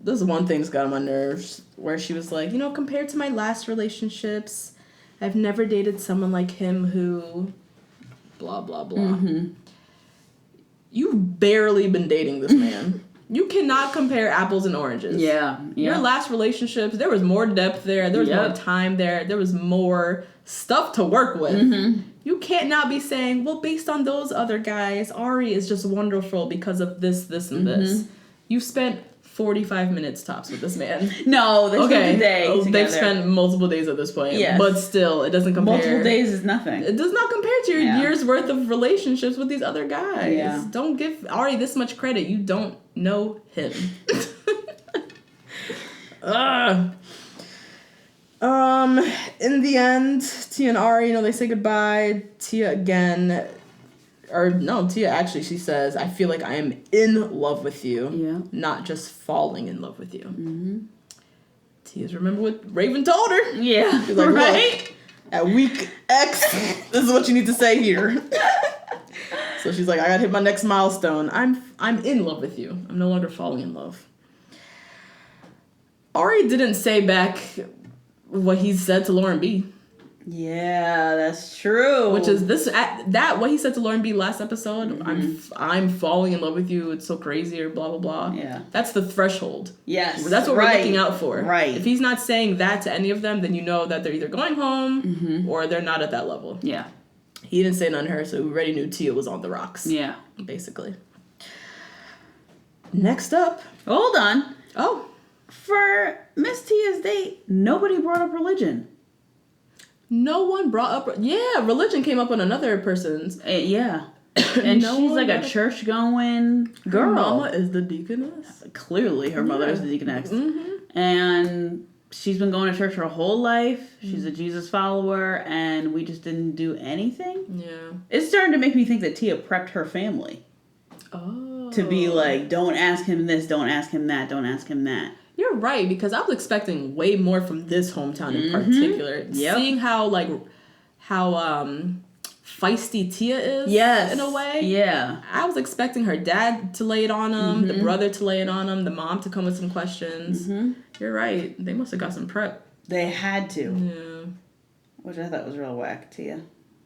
is one thing that's got on my nerves, where she was like, compared to my last relationships, I've never dated someone like him who blah, blah, blah. you've barely been dating this man. You cannot compare apples and oranges. Yeah. Your last relationships, there was more depth there. There was more time there. There was more stuff to work with. Mm-hmm. You can't now be saying, well, based on those other guys, Ari is just wonderful because of this, and this. You've spent 45 minutes tops with this man. No, there's no day. They've spent multiple days at this point. Yes. But still, it doesn't compare. Multiple days is nothing. It does not compare to your year's worth of relationships with these other guys. Yeah. Don't give Ari this much credit. You don't know him. In the end, Tia and Ari, they say goodbye. Tia again... Or no, Tia actually, she says, I feel like I am in love with you, not just falling in love with you. Mm-hmm. Tia's remember what Raven told her. Yeah, she's like, right? Look, at week X, this is what you need to say here. So she's like, I gotta hit my next milestone. I'm in love with you. I'm no longer falling in love. Ari didn't say back what he said to Lauren B. Yeah, that's true. Which is what he said to Lauren B last episode. Mm-hmm. I'm falling in love with you. It's so crazy, or blah blah blah. Yeah, that's the threshold. Yes, that's what we're looking out for. Right. If he's not saying that to any of them, then you know that they're either going home or they're not at that level. Yeah. He didn't say none to her, so we already knew Tia was on the rocks. Yeah, basically. Next up, hold on. Oh, for Miss Tia's date, nobody brought up religion. No one brought up... Yeah, religion came up on another person's. Yeah. And she's like a church-going girl. Her mama is the deaconess. Clearly, her mother is the deaconess. Mm-hmm. And she's been going to church her whole life. She's a Jesus follower, and we just didn't do anything. Yeah. It's starting to make me think that Tia prepped her family. Oh. To be like, don't ask him this, don't ask him that, don't ask him that. You're right, because I was expecting way more from this hometown in particular. Yep. Seeing how feisty Tia is, in a way. Yeah. I was expecting her dad to lay it on him, the brother to lay it on him, the mom to come with some questions. Mm-hmm. You're right. They must have got some prep. They had to. Yeah. Which I thought was real whack, Tia.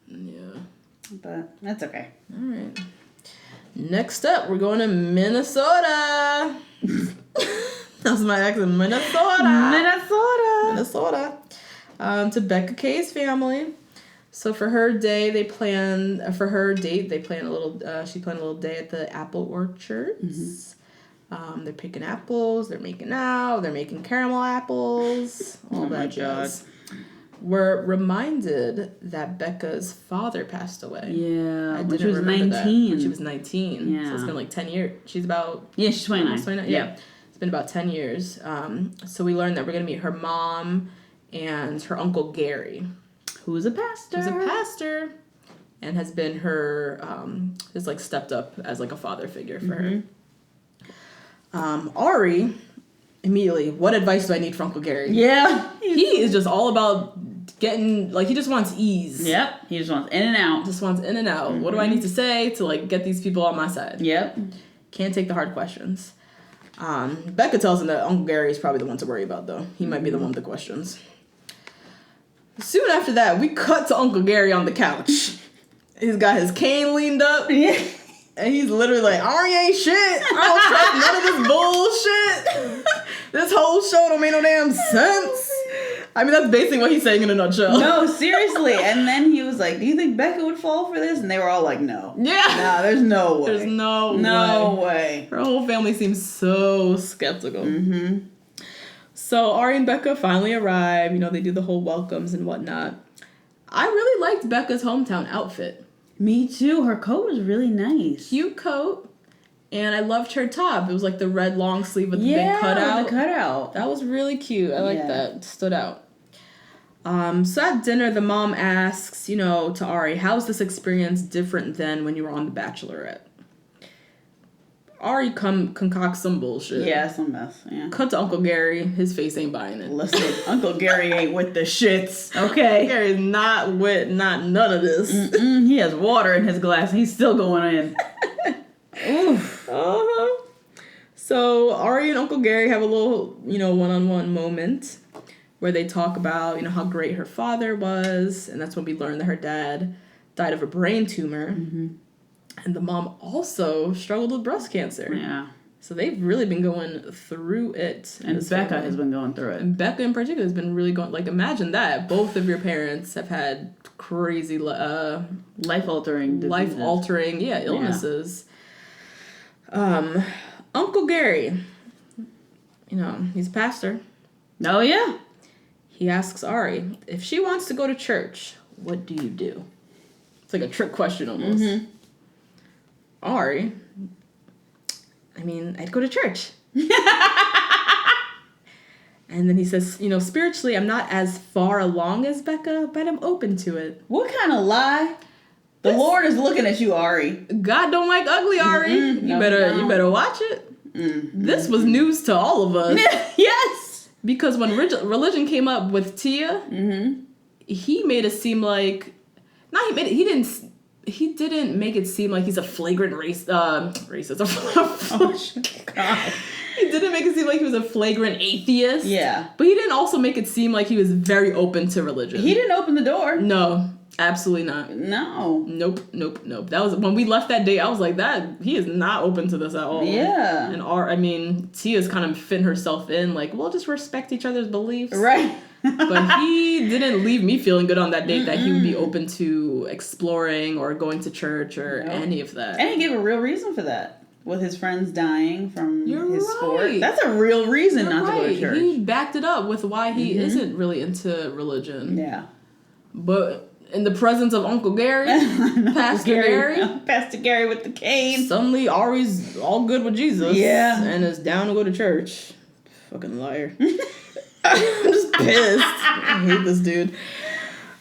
Yeah. But that's okay. All right. Next up, we're going to Minnesota. That was my accent. Minnesota. To Becca K's family. So for her day, she planned a little day at the apple orchards. Mm-hmm. They're picking apples, they're making out, they're making caramel apples, all that jazz. We're reminded that Becca's father passed away. Yeah, when she was 19. When she was 19. Yeah. So it's been like 10 years. She's 29. Yeah. Been about 10 years. So we learned that we're going to meet her mom and her uncle Gary. Who's a pastor. And has been her, has like stepped up as like a father figure for her. Ari, immediately, what advice do I need from Uncle Gary? Yeah. He is just all about getting, he just wants ease. Yep. He just wants in and out. Mm-hmm. What do I need to say to get these people on my side? Yep. Can't take the hard questions. Becca tells him that Uncle Gary is probably the one to worry about, though. He might be the one with the questions. Soon after that, we cut to Uncle Gary on the couch. He's got his cane leaned up. Yeah. And he's literally like, Ari ain't shit. I don't trust none of this bullshit. This whole show don't make no damn sense. I mean, that's basically what he's saying in a nutshell. No, seriously. And then he was like, do you think Becca would fall for this? And they were all like, no. Yeah. No, there's no way. There's no way. Her whole family seems so skeptical. Mm-hmm. So Ari and Becca finally arrive. They do the whole welcomes and whatnot. I really liked Becca's hometown outfit. Me too. Her coat was really nice. Cute coat. And I loved her top. It was like the red long sleeve with the big cutout. The cutout. That was really cute. I like that. It stood out. So at dinner, the mom asks, to Ari, how's this experience different than when you were on The Bachelorette? Ari concocts some bullshit. Yeah, some mess. Yeah. Cut to Uncle Gary. His face ain't buying it. Listen, Uncle Gary ain't with the shits. Okay. Gary's not none of this. Mm-mm. He has water in his glass. He's still going in. Oof. Uh-huh. So Ari and Uncle Gary have a little, one-on-one moment where they talk about, how great her father was, and that's when we learned that her dad died of a brain tumor. Mm-hmm. And the mom also struggled with breast cancer. Yeah. So they've really been going through it. And Becca has been going through it. And Becca in particular has been really going, like, imagine that. Both of your parents have had crazy, life-altering diseases. Life-altering, illnesses. Yeah. Uncle Gary, he's a pastor. Oh, yeah. He asks Ari, if she wants to go to church, what do you do? It's like a trick question almost. Mm-hmm. Ari, I'd go to church. And then he says, spiritually, I'm not as far along as Becca, but I'm open to it. What kind of lie? The Lord is looking at you, Ari. God don't like ugly, Ari. You better watch it. Mm-hmm. This was news to all of us. Yes. Because when religion came up with Tia, he made it seem like, he didn't make it seem like he's a flagrant racist. Oh, God. He didn't make it seem like he was a flagrant atheist. Yeah. But he didn't also make it seem like he was very open to religion. He didn't open the door. No, absolutely not. No. Nope. That was when we left that date. I was like, he is not open to this at all. Yeah. And Tia's kind of fitting herself in, like, we'll just respect each other's beliefs. Right. But he didn't leave me feeling good on that date that he would be open to exploring or going to church or any of that. And he gave a real reason for that. With his friends dying from his sport. That's a real reason not to go to church. He backed it up with why he isn't really into religion. Yeah. But in the presence of Uncle Gary, Pastor Gary with the cane. Suddenly Ari's all good with Jesus. Yeah. And is down to go to church. Fucking liar. I'm just pissed. I hate this dude.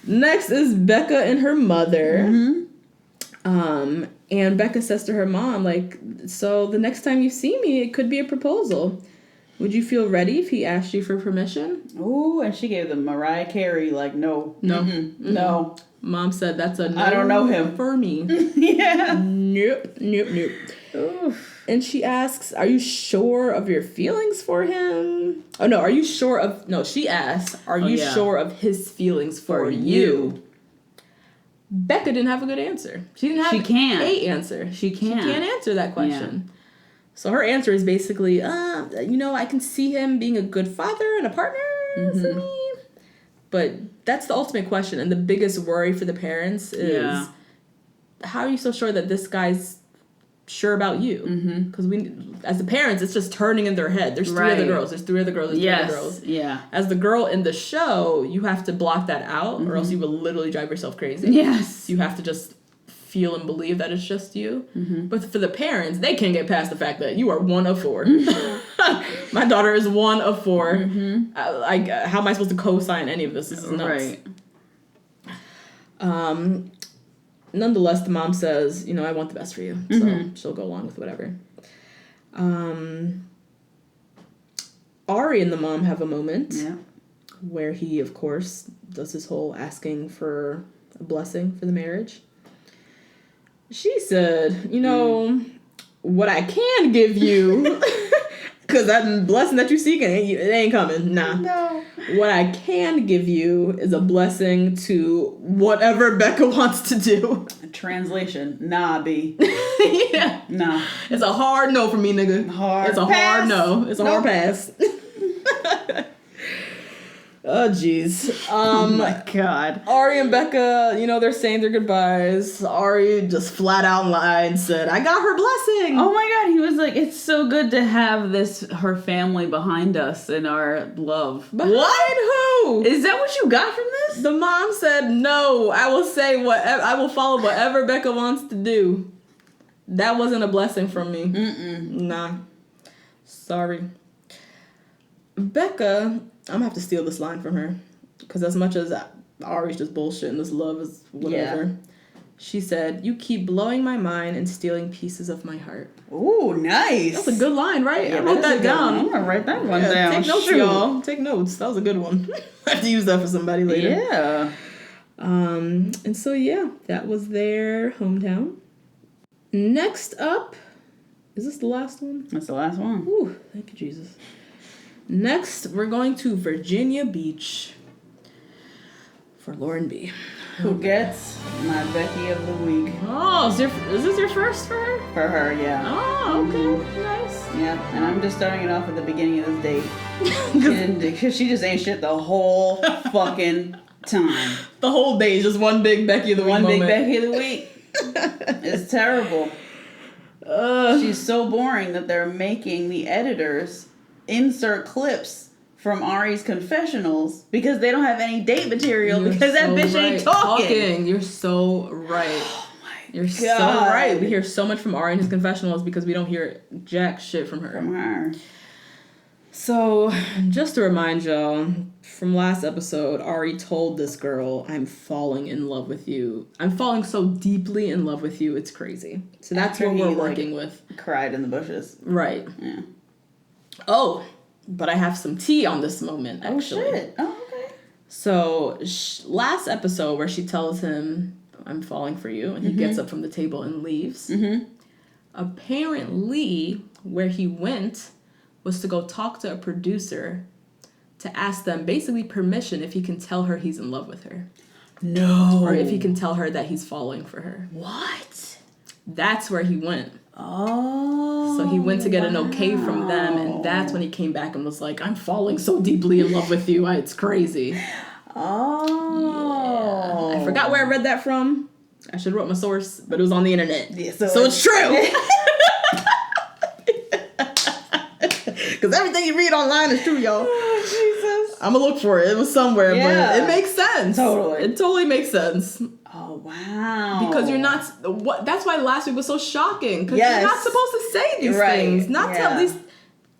Next is Becca and her mother. And Becca says to her mom, like, so the next time you see me, it could be a proposal. Would you feel ready if he asked you for permission? Ooh, and she gave the Mariah Carey, like, no. No. Mm-hmm. No. Mom said that's a no. I don't know him. For me. Yeah. Nope. Oof. And she asks, are you sure of your feelings for him? Oh, no, are you sure of... No, she asks, are you sure of his feelings for you? Becca didn't have a good answer. She didn't have a answer. She can't answer that question. Yeah. So her answer is basically, I can see him being a good father and a partner for me. But that's the ultimate question. And the biggest worry for the parents is, how are you so sure that this guy's sure about you? Because as the parents, it's just turning in their head. There's three other girls. There's three other girls. Yeah. As the girl in the show, you have to block that out, or else you will literally drive yourself crazy. Yes. You have to just feel and believe that it's just you. But for the parents, they can't get past the fact that you are one of four. My daughter is one of four. How am I supposed to co-sign any of this? This is nuts. Right. Nonetheless, the mom says, I want the best for you. So she'll go along with whatever. Ari and the mom have a moment where he, of course, does his whole asking for a blessing for the marriage. She said, what I can give you, because that blessing that you seek, it ain't coming. Nah. No. What I can give you is a blessing to whatever Becca wants to do. Translation, nah, B. Yeah. Nah. It's a hard no for me, nigga. Hard hard no. It's a hard pass. Oh, jeez. Oh, my God. Ari and Becca, they're saying their goodbyes. Ari just flat out lied and said, I got her blessing. Oh, my God. He was like, it's so good to have her family behind us in our love. Behind who? Is that what you got from this? The mom said, no, I will follow whatever Becca wants to do. That wasn't a blessing from me. Nah. Sorry. Becca... I'm going to have to steal this line from her. Because as much as Ari's just bullshit and this love is whatever. Yeah. She said, you keep blowing my mind and stealing pieces of my heart. Ooh, nice. That's a good line, right? I wrote that down. I'm going to write that one down. Take notes, y'all. Take notes. That was a good one. I have to use that for somebody later. Yeah. And so, that was their hometown. Next up, is this the last one? That's the last one. Ooh, thank you, Jesus. Next, we're going to Virginia Beach for Lauren B. who gets my Becky of the week. Oh, is this your first for her? For her, yeah. Oh, okay. Nice. Yeah, and I'm just starting it off at the beginning of this date. She just ain't shit the whole fucking time. The whole day is just one big Becky of the week One moment. big Becky of the week. It's terrible. She's so boring that they're making the editors insert clips from Ari's confessionals because they don't have any date material because that bitch ain't talking. You're so right. Oh my You're God. so right. We hear so much from Ari in his confessionals because we don't hear jack shit from her. So, just to remind y'all, from last episode, Ari told this girl, I'm falling in love with you. I'm falling so deeply in love with you, it's crazy. So that's what we're working with. Cried in the bushes. Right. Yeah. Oh, but I have some tea on this moment, actually. Oh, shit. Oh, okay. So, last episode where she tells him, I'm falling for you, and he gets up from the table and leaves. Apparently, where he went was to go talk to a producer to ask them basically permission if he can tell her he's in love with her. No. Or if he can tell her that he's falling for her. What? That's where he went. Oh. So he went to get an okay from them, and that's when he came back and was like, I'm falling so deeply in love with you. It's crazy. Oh. Yeah. I forgot where I read that from. I should have wrote my source, but it was on the internet. Yeah, so it's true. Because everything you read online is true, y'all. Oh, Jesus. I'm going to look for it. It was somewhere, but it makes sense. Totally. It totally makes sense. Oh, wow. Because you're not... That's why last week was so shocking. Because you're not supposed to say these things. Not to at least...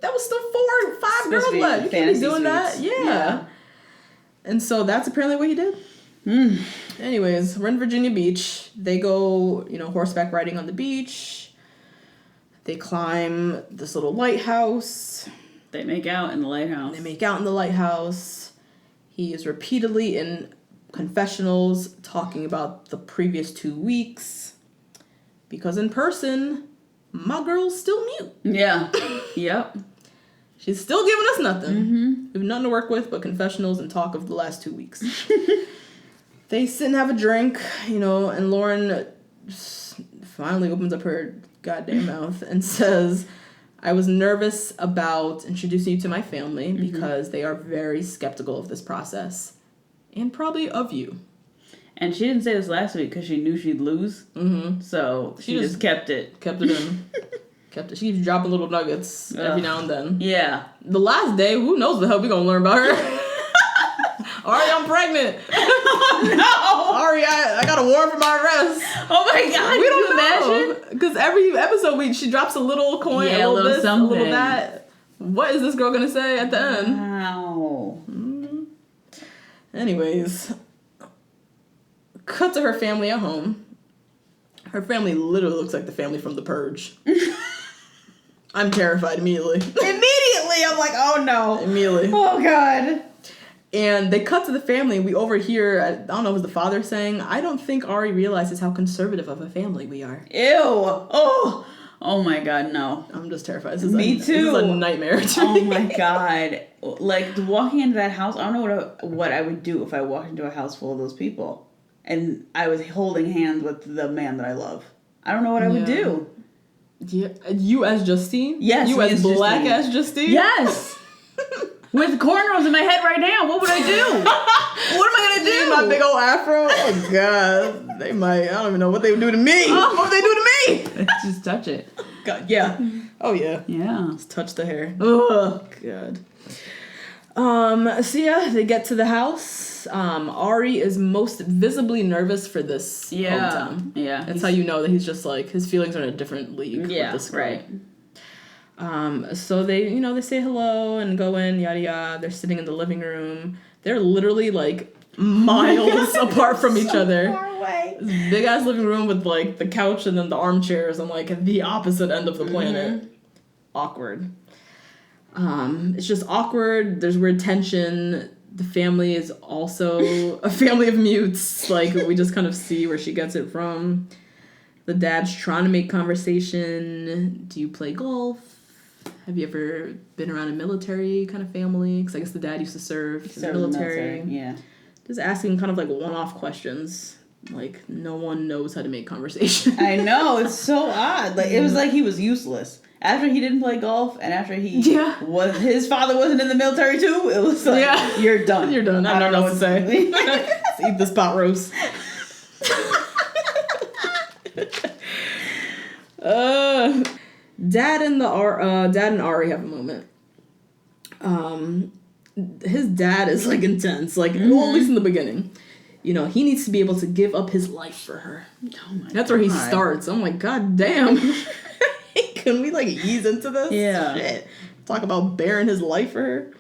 That was still 4 or 5 girls left. You can't be doing that. Yeah. And so that's apparently what he did. Anyways, we're in Virginia Beach. They go, horseback riding on the beach. They climb this little lighthouse. They make out in the lighthouse. He is repeatedly in confessionals talking about the previous 2 weeks. Because in person, my girl's still mute. Yeah. Yep. She's still giving us nothing. We have nothing to work with but confessionals and talk of the last 2 weeks. They sit and have a drink, and Lauren finally opens up her goddamn mouth and says, I was nervous about introducing you to my family because they are very skeptical of this process. And probably of you. And she didn't say this last week because she knew she'd lose. So she just kept it. Kept it in. Kept it. She keeps dropping little nuggets every now and then. Yeah. The last day, who knows what the hell we gonna learn about her? Ari, I'm pregnant. Oh, no. Ari, I got a warrant for my arrest. Oh, my God. We don't imagine? Because every episode, she drops a little coin, a little this, something. A little that. What is this girl going to say at the end? Wow. Anyways, cut to her family at home. Her family literally looks like the family from The Purge. I'm terrified immediately. Immediately, I'm like, oh, no. Immediately. Oh, God. And they cut to the family. We overhear, I don't know if it was the father saying, I don't think Ari realizes how conservative of a family we are. Ew. Oh my God, no. I'm just terrified. Me too. This is a nightmare to me. Oh my God. Like, walking into that house, I don't know what I would do if I walked into a house full of those people. And I was holding hands with the man that I love. I don't know what I would do. Yeah. You as Justine? Yes. You as black as Justine? Yes. With cornrows in my head right now, what would I do? What am I going to do? My big old afro? Oh, God. They might. I don't even know what they would do to me. Oh. What would they do to me? Just touch it. God, yeah. Oh, yeah. Yeah. Just touch the hair. Ugh. God. So, yeah, they get to the house. Ari is most visibly nervous for this hometown. Yeah. That's how you know that he's just, like, his feelings are in a different league with this girl. Right. So they, they say hello and go in, yada yada. They're sitting in the living room. They're literally like miles apart from each other. Far away. This big ass living room with like the couch and then the armchairs on like the opposite end of the planet. Awkward. It's just awkward. There's weird tension. The family is also a family of mutes. Like we just kind of see where she gets it from. The dad's trying to make conversation. Do you play golf? Have you ever been around a military kind of family? Because I guess the dad used to serve in the military. Yeah. just asking kind of like one-off questions. Like, no one knows how to make conversation. I know, it's so odd. Like, it was like he was useless. After he didn't play golf, and after his father wasn't in the military too, it was like, you're done. You're done. I don't know what to say. Let's eat this pot roast. Dad and Ari have a moment. His dad is like intense, like well, at least in the beginning. You know, he needs to be able to give up his life for her. Oh my That's where he starts. I'm like, God damn. Can we like ease into this? Yeah. Shit. Talk about bearing his life for her.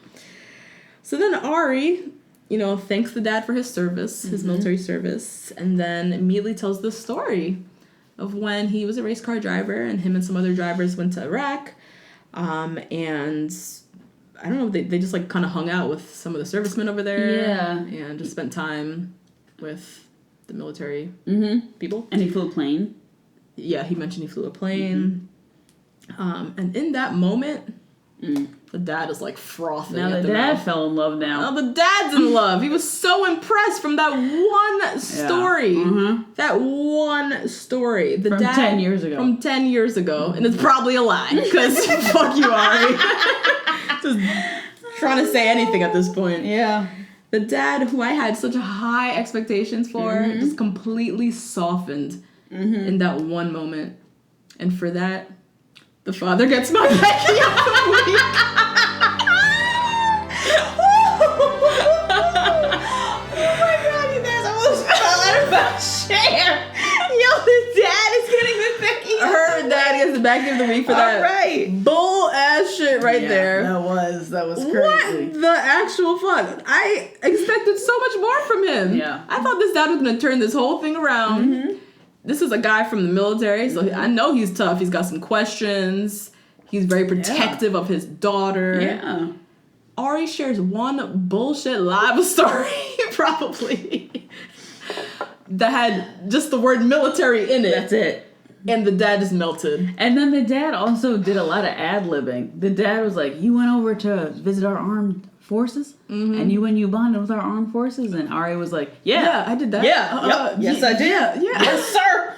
So then Ari, you know, thanks the dad for his service, his military service, and then immediately tells the story of when he was a race car driver and him and some other drivers went to Iraq. And I don't know, they just like kind of hung out with some of the servicemen over there. Yeah. And just spent time with the military people. And he flew a plane. Yeah, he mentioned he flew a plane. And in that moment, the dad is like frothing. Now the dad fell in love now. Now the dad's in love. He was so impressed from that one story. Yeah. That one story. The from dad 10 years ago. From 10 years ago. And it's probably a lie. Because fuck you, Ari. Just trying to say anything at this point. Yeah. The dad, who I had such high expectations for, just completely softened in that one moment. And for that, the father gets my Becky of the week. Oh my God, you guys almost fell out of my chair. Yo, the dad is getting the Becky. Her dad gets the Becky of the week for that. All right. Bull ass shit there. That was crazy. What the actual fuck? I expected so much more from him. Yeah. I thought this dad was gonna turn this whole thing around. This is a guy from the military, so I know he's tough. He's got some questions. He's very protective of his daughter. Yeah. Ari shares one bullshit live story, probably, that had just the word military in it. That's it. And the dad just melted. And then the dad also did a lot of ad-libbing. The dad was like, you went over to visit our armed forces? And you bonded with our armed forces? And Ari was like, yeah I did that. Yeah. Yes, I did. Yeah. Yes, sir.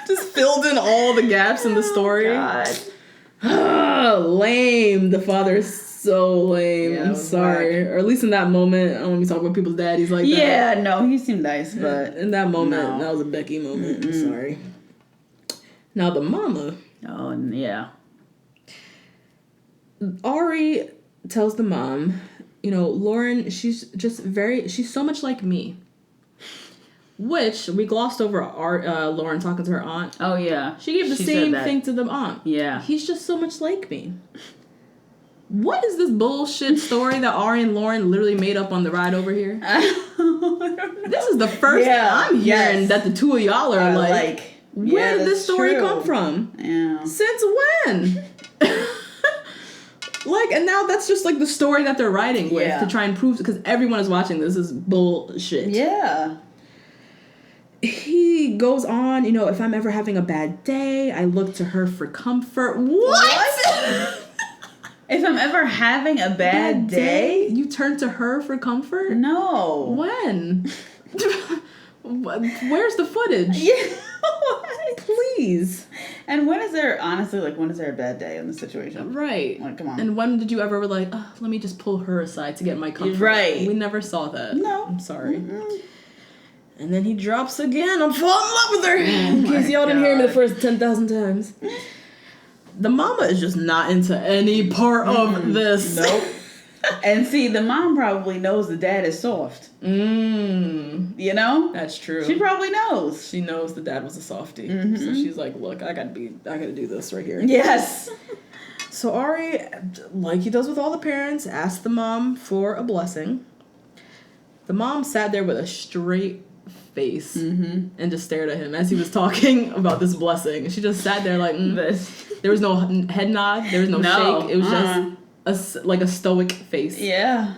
Just filled in all the gaps in the story. God. Lame. The father is so lame. Yeah, I'm sorry. Or at least in that moment, I don't want to be talking about people's daddies like that. Yeah, no, he seemed nice, but... In that moment, that was a Becky moment. I'm sorry. Now the mama. Oh, yeah. Ari tells the mom, you know, Lauren, she's so much like me. Which, we glossed over Lauren talking to her aunt. Oh, yeah. She gave the same thing to the aunt. Yeah. He's just so much like me. What is this bullshit story that Ari and Lauren literally made up on the ride over here? This is the first I'm hearing that the two of y'all are like where did this story come from? Yeah. Since when? And now that's just like the story that they're writing with to try and prove, because everyone is watching this is bullshit. Yeah. He goes on, you know, if I'm ever having a bad day, I look to her for comfort. What? If I'm ever having a bad day? You turn to her for comfort? No. When? Where's the footage? Yeah. Please. And when is there a bad day in the situation? Right. Like, come on. And when did you ever let me just pull her aside to get my comfort? Right. We never saw that. No. I'm sorry. And then he drops again. I'm falling in love with her. In case y'all didn't hear me the first 10,000 times. The mama is just not into any part of this. Nope. And see, the mom probably knows the dad is soft. You know? That's true. She probably knows. She knows the dad was a softie. So she's like, look, I gotta do this right here. Yes. So Ari, like he does with all the parents, asked the mom for a blessing. The mom sat there with a straight face and just stared at him as he was talking about this blessing. She just sat there like, there was no head nod, there was no shake. It was just a stoic face. Yeah.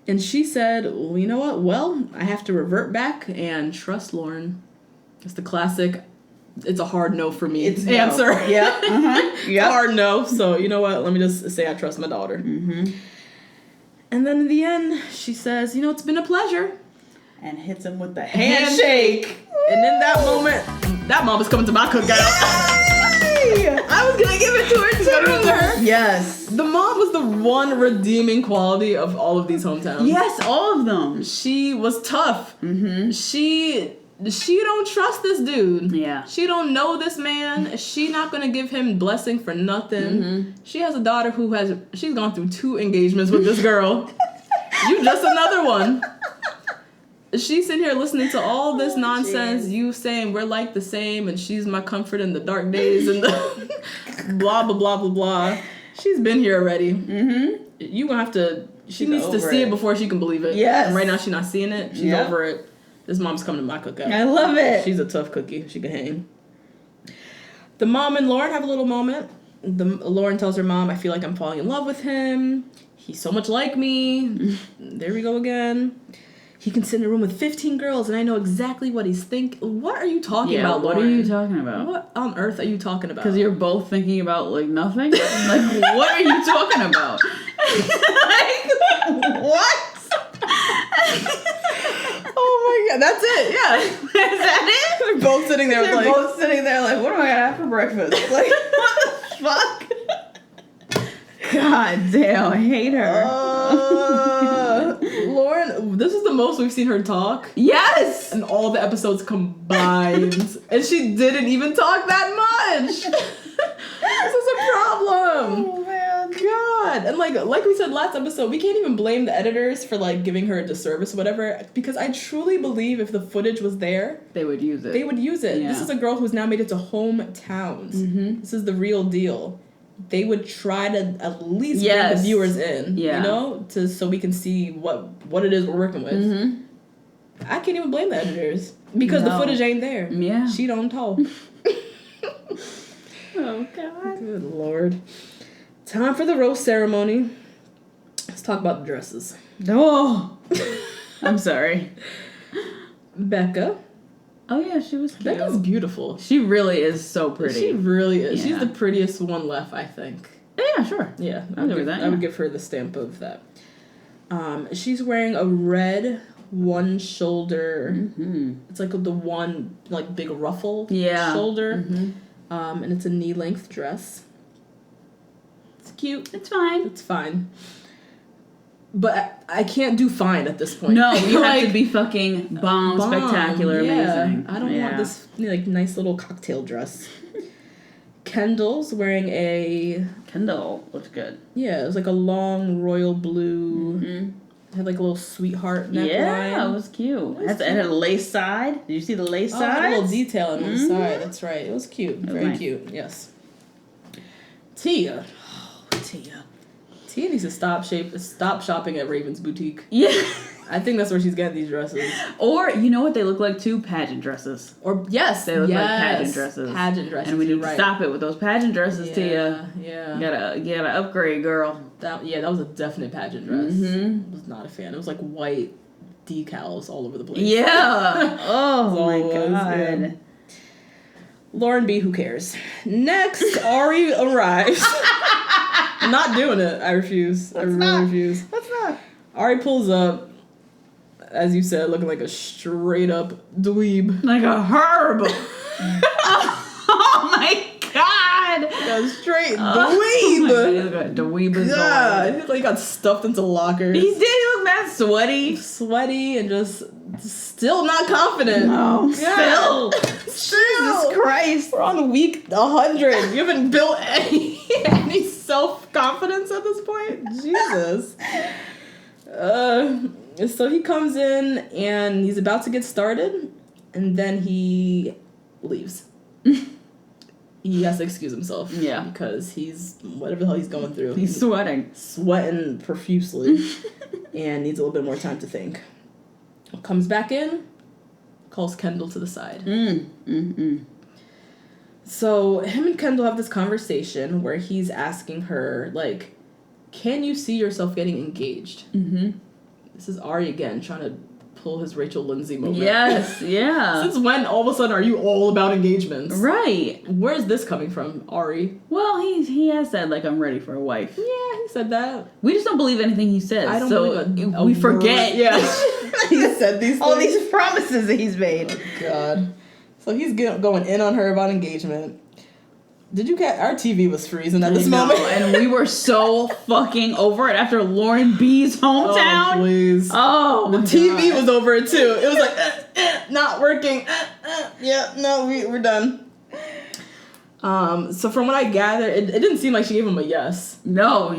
And she said, well, you know what? Well, I have to revert back and trust Lauren. It's the classic, it's a hard no for me answer. No. Yeah. It's a hard no. So, you know what? Let me just say I trust my daughter. And then in the end, she says, it's been a pleasure. And hits him with the Handshake. And in that moment, that mom is coming to my cookout. I was going to give it to her too. Yes. The mom was the one redeeming quality of all of these hometowns. Yes, all of them. She was tough. Mm-hmm. She don't trust this dude. Yeah. She don't know this man. She not gonna give him blessing for nothing. Mm-hmm. She has a daughter she's gone through 2 engagements with this girl. You just another one. She's sitting here listening to all this nonsense. Geez. You saying we're like the same and she's my comfort in the dark days and the blah, blah, blah, blah, blah. She's been here already. Mm-hmm. You gonna have to, she needs to see it before she can believe it. Yes. And right now she's not seeing it. She's over it. This mom's coming to my cookout. I love it. She's a tough cookie. She can hang. The mom and Lauren have a little moment. Lauren tells her mom, I feel like I'm falling in love with him. He's so much like me. There we go again. He can sit in a room with 15 girls and I know exactly what he's thinking. What are you talking about, Lauren? What are you talking about? What on earth are you talking about? Because you're both thinking about, nothing? What are you talking about? What? Oh my god, that's it, yeah. Is that it? They're both sitting there They're both sitting there what am I gonna have for breakfast? What the fuck? God damn, I hate her. Lauren, this is the most we've seen her talk. Yes! In all the episodes combined. And she didn't even talk that much. This is a problem. Oh, man. God. And like we said last episode, we can't even blame the editors for giving her a disservice or whatever, because I truly believe if the footage was there, they would use it. Yeah. This is a girl who's now made it to hometowns. Mm-hmm. This is the real deal. They would try to at least bring the viewers in, so we can see what it is we're working with. Mm-hmm. I can't even blame the editors because the footage ain't there. Yeah. She don't talk. Oh, God. Good Lord. Time for the roast ceremony. Let's talk about the dresses. Oh! I'm sorry. Becca. Oh, yeah, she was cute. Becca's beautiful. She really is so pretty. She really is. Yeah. She's the prettiest one left, I think. Yeah, sure. Yeah, I would give her the stamp of that. She's wearing a red one shoulder. Mm-hmm. It's the one big ruffle shoulder. Mm-hmm. And it's a knee length dress. It's cute. It's fine. It's fine. But I can't do fine at this point. No, you have to be fucking bomb, spectacular, amazing. I don't want this nice little cocktail dress. Kendall's wearing a... Kendall looks good. Yeah, it was a long royal blue. Mm-hmm. It had a little sweetheart neckline. Yeah, it was cute. It had a lace side. Did you see the lace side? It had a little detail on one side. That's right. It was cute. Very nice. Cute. Yes. Tia. Oh, Tia. Tia needs to stop shopping at Raven's Boutique. Yeah. I think that's where she's getting these dresses. Or, you know what they look like too? Pageant dresses. Or, yes. They look like pageant dresses. Pageant dresses. And we need to stop it with those pageant dresses, Tia. Yeah. You gotta upgrade, girl. That was a definite pageant dress. Mm-hmm. I was not a fan. It was white decals all over the place. Yeah. Oh my God. Yeah. Lauren B, who cares? Next, Ari arrives. I'm not doing it. I refuse. I really refuse. Let's not. Ari pulls up, as you said, looking like a straight up dweeb. Like a herb. Oh my God. A straight dweeb. Dweeb is God. He got stuffed into lockers. He did. He looked that sweaty. Sweaty and just still not confident. No. Still. Jesus Christ. We're on week 100. You haven't built any self-confidence at this point? Jesus. So he comes in and he's about to get started and then he leaves. He has to excuse himself. Yeah. Because he's, whatever the hell he's going through. He's sweating. Sweating profusely. And needs a little bit more time to think. Comes back in, calls Kendall to the side. So him and Kendall have this conversation where he's asking her, can you see yourself getting engaged? Mm-hmm. This is Ari again trying to pull his Rachel Lindsay moment. Yes, yeah. Since when all of a sudden are you all about engagements? Right. Where's this coming from, Ari? Well, he has said, like, I'm ready for a wife. Yeah, he said that. We just don't believe anything he says. I don't so believe a we word. forget. Yeah. He said these things. All these promises that he's made. Oh, God. So he's going in on her about engagement. Did you get... Our TV was freezing at this moment. And we were so fucking over it after Lauren B's hometown. Oh, please. Oh, the TV was over it, too. It was like, not working. Yeah, no, we're done. So from what I gathered, it didn't seem like she gave him a yes. No.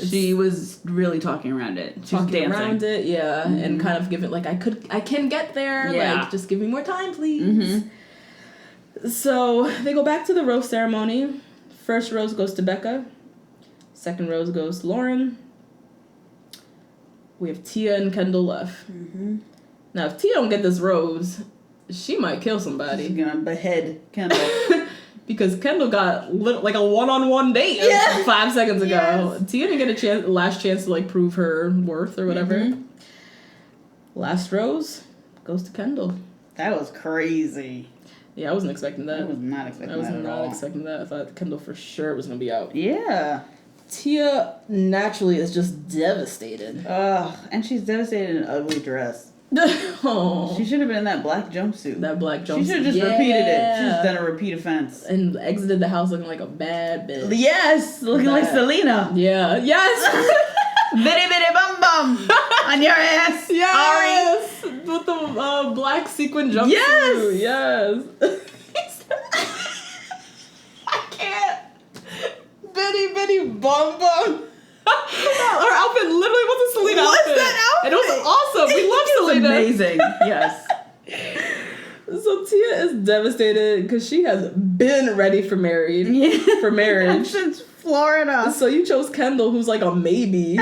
She was really talking around it. She was dancing around it, yeah, and kind of giving like I can get there. Yeah. Like, just give me more time, please. Mm-hmm. So they go back to the rose ceremony. First rose goes to Becca. Second rose goes to Lauren. We have Tia and Kendall left. Mm-hmm. Now, if Tia don't get this rose, she might kill somebody. She's gonna behead Kendall. Because Kendall got like a one-on-one date 5 seconds ago. Yes. Tia didn't get a last chance to like prove her worth or whatever. Mm-hmm. Last rose goes to Kendall. That was crazy. Yeah, I wasn't expecting that. I was not expecting that at all. Expecting that. I thought Kendall for sure was going to be out. Yeah. Tia naturally is just devastated. Ugh, and she's devastated in an ugly dress. Oh. She should have been in that black jumpsuit. She should have just repeated it. She's done a repeat offense. And exited the house looking like a bad bitch. Yes, looking like Selena. Yeah. Yes. Bitty bitty bum bum on your ass. Yes. Ari. With the black sequin jumpsuit. Yes. I can't. Bitty bitty bum bum. Her outfit literally was a Selena outfit. What's that outfit? And it was awesome. We love Selena. Amazing. Yes. So Tia is devastated because she has been ready for marriage. Since Florida. So you chose Kendall, who's like a maybe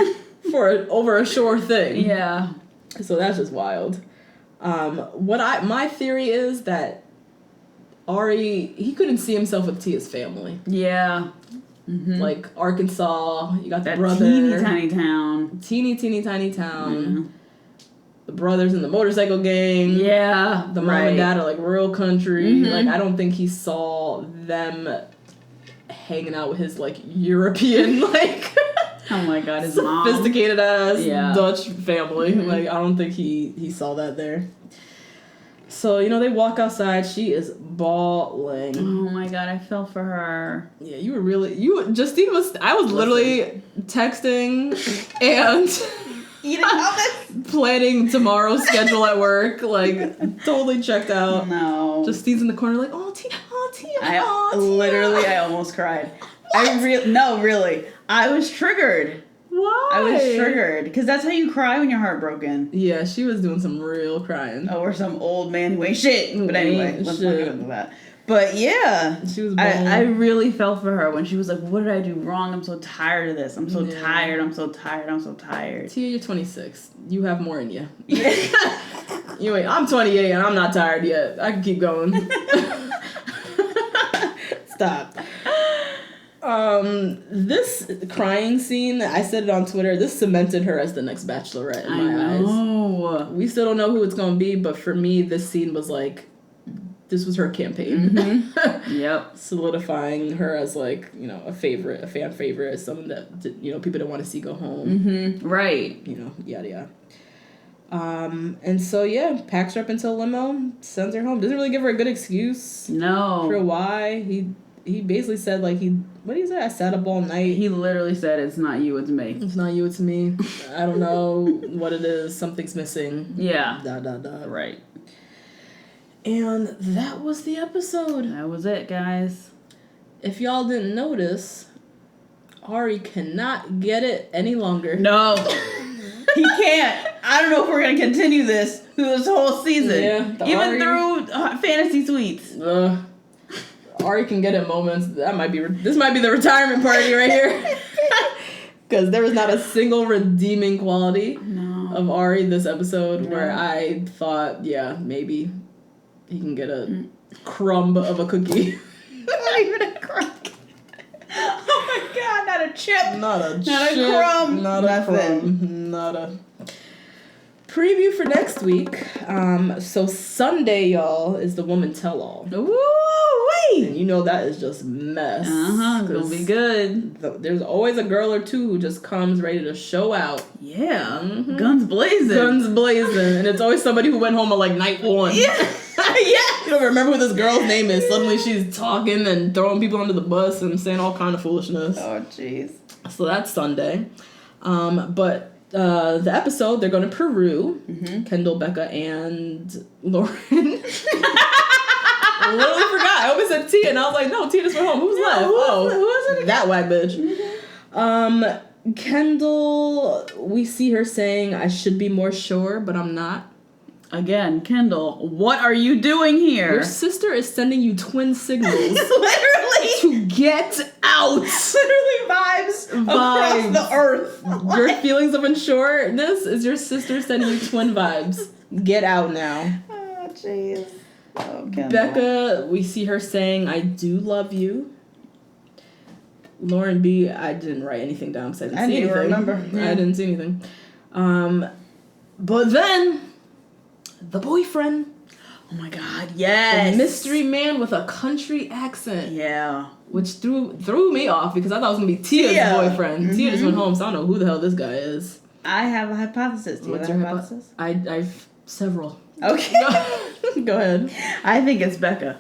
over a sure thing. Yeah. So that's just wild. My theory is that Ari, he couldn't see himself with Tia's family. Yeah. Mm-hmm. Like Arkansas, you got that the brother. Teeny tiny town. Mm-hmm. The brothers in the motorcycle gang. Yeah. The mom and dad are like rural country. Mm-hmm. Like, I don't think he saw them hanging out with his like European, like oh my god, his sophisticated mom. ass Dutch family. Mm-hmm. Like, I don't think he saw that there. So, they walk outside. She is bawling. Oh my god, I fell for her. Yeah, Justine was, I was literally texting and eating hummus, planning tomorrow's schedule at work, like, totally checked out. No. Justine's in the corner like, oh, Tia. Literally, I almost cried. Really. I was triggered. Why? I was triggered. Because that's how you cry when you're heartbroken. Yeah, she was doing some real crying. Oh, or some old man who ain't shit. But anyway, let's not get into that. But yeah, she was I really felt for her when she was like, what did I do wrong? I'm so tired of this. I'm so tired. I'm so tired. Tia, you're 26. You have more in you. Yeah. I'm 28 and I'm not tired yet. I can keep going. Stop. This crying scene, I said it on Twitter, this cemented her as the next Bachelorette in my eyes. We still don't know who it's going to be, but for me, this scene was like, this was her campaign. Mm-hmm. Yep. Solidifying her as like, a fan favorite, someone that, people don't want to see go home. Mm-hmm. Right. Yada yada. And so, packs her up into a limo, sends her home. Doesn't really give her a good excuse. No. For why. He basically said, like, what did he say? I sat up all night. He literally said, it's not you, it's me. It's not you, it's me. I don't know what it is. Something's missing. Yeah. ... Right. And that was the episode. That was it, guys. If y'all didn't notice, Ari cannot get it any longer. No. He can't. I don't know if we're going to continue this through this whole season. Yeah. Even through Fantasy Suites. Ari can get it moments. This might be the retirement party right here. Because there was not a single redeeming quality of Ari this episode where I thought, maybe he can get a crumb of a cookie. Not even a crumb. Oh my god, not a chip. Not a crumb. Not a crumb. Not a... preview for next week. So Sunday, y'all, is the Woman Tell All. Woo-wee! And you know that is just mess. It's gonna be good. There's always a girl or two who just comes ready to show out. Yeah. Guns blazing. Guns blazing. And it's always somebody who went home on like night one. Yeah. You don't remember who this girl's name is. Suddenly she's talking and throwing people under the bus and saying all kind of foolishness. Oh, jeez. So that's Sunday. But the episode, they're going to Peru. Kendall, Becca, and Lauren. I literally forgot. I always said Tia, and I was like, no, Tia just went home. Who's left? Who was it again? That whack bitch. Kendall, we see her saying, I should be more sure, but I'm not. Again, Kendall, what are you doing here? Your sister is sending you twin signals. Literally. To get out. Literally vibes across the earth. Your feelings of unsureness is your sister sending you twin vibes. Get out now. Oh, jeez. Oh, Kendall. Becca, we see her saying, I do love you. Lauren B, I didn't write anything down because I didn't see anything. Remember. Yeah. I didn't see anything. But then, the boyfriend. Oh my God, yes. The mystery man with a country accent. Yeah. Which threw me off because I thought it was going to be Tia's boyfriend. Tia just went home, so I don't know who the hell this guy is. I have a hypothesis. Do you have a hypothesis? I've several. Okay. Go ahead. I think it's Becca.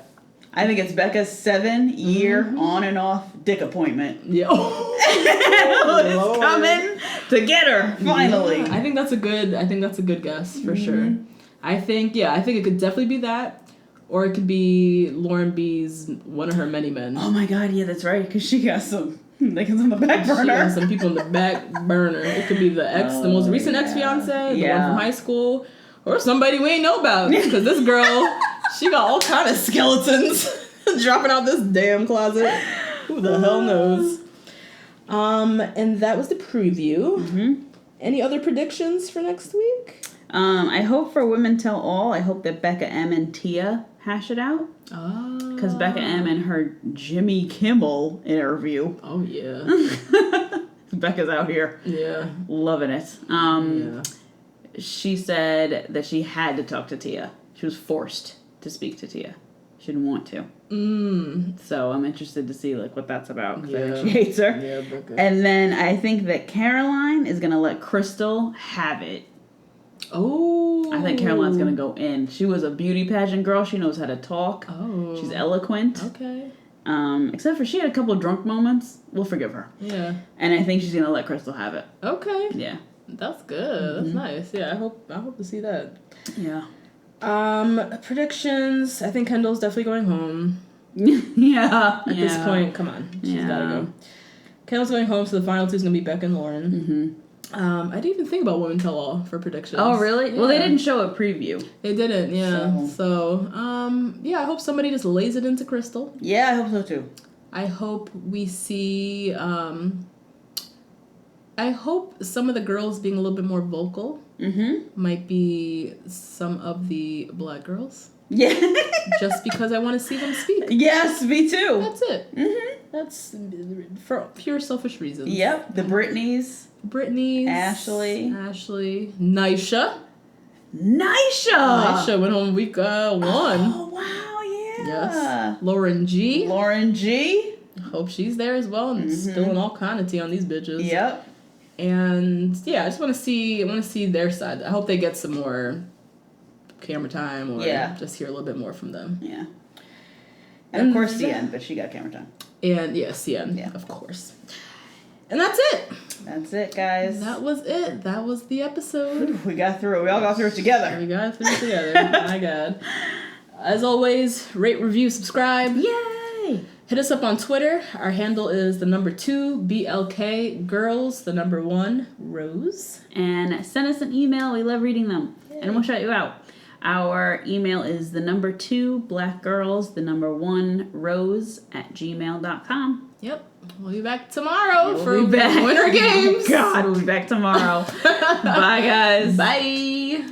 I think it's Becca's 7-year on and off dick appointment. Yeah. It's coming to get her finally. Yeah, I think that's a good guess for sure. I think it could definitely be that, or it could be Lauren B's one of her many men. Oh my God, yeah, that's right, because she got some niggas on the back burner. She got some people in the back burner. It could be the most recent ex-fiance, the one from high school, or somebody we ain't know about. Because this girl, she got all kind of skeletons dropping out this damn closet. Who the hell knows? And that was the preview. Any other predictions for next week? I hope for Women Tell All, I hope that Becca M and Tia hash it out. Oh. Because Becca M and her Jimmy Kimmel interview. Oh, yeah. Becca's out here. Yeah. Loving it. She said that she had to talk to Tia. She was forced to speak to Tia. She didn't want to. So I'm interested to see what that's about, because I think she hates her. Yeah, Becca. And then I think that Caroline is going to let Crystal have it. Oh. I think Caroline's going to go in. She was a beauty pageant girl. She knows how to talk. Oh. She's eloquent. Okay. Except for she had a couple of drunk moments. We'll forgive her. Yeah. And I think she's going to let Crystal have it. Okay. Yeah. That's good. That's nice. Yeah, I hope to see that. Yeah. Predictions. I think Kendall's definitely going home. Yeah. At this point, come on. She's gotta go. Kendall's going home, so the final two is gonna be Becca and Lauren. I didn't even think about Women Tell All for predictions. Oh, really? Yeah. Well, they didn't show a preview. They didn't, yeah. So, I hope somebody just lays it into Crystal. Yeah, I hope so too. I hope we see, I hope some of the girls being a little bit more vocal might be some of the black girls. Yeah. Just because I want to see them speak. Yes, me too. That's it. That's for pure selfish reasons. Yep. The Britneys. Ashley. Nisha went home week 1. Oh, wow, yeah. Yes. Lauren G. Hope she's there as well and spilling all kind of tea on these bitches. Yep. And I just want to see their side. I hope they get some more camera time or just hear a little bit more from them. Yeah. And of course CN, but she got camera time. And CN, of course. And that's it. That's it, guys. That was it. That was the episode. We got through it. We all got through it together. My God. As always, rate, review, subscribe. Yay! Hit us up on Twitter. Our handle is 2 BLK Girls 1 Rose. And send us an email. We love reading them. Yay. And we'll shout you out. Our email is 2 blackgirls 1 rose @gmail.com. Yep. We'll be back tomorrow for Winter Games. God, we'll be back tomorrow. Bye, guys. Bye.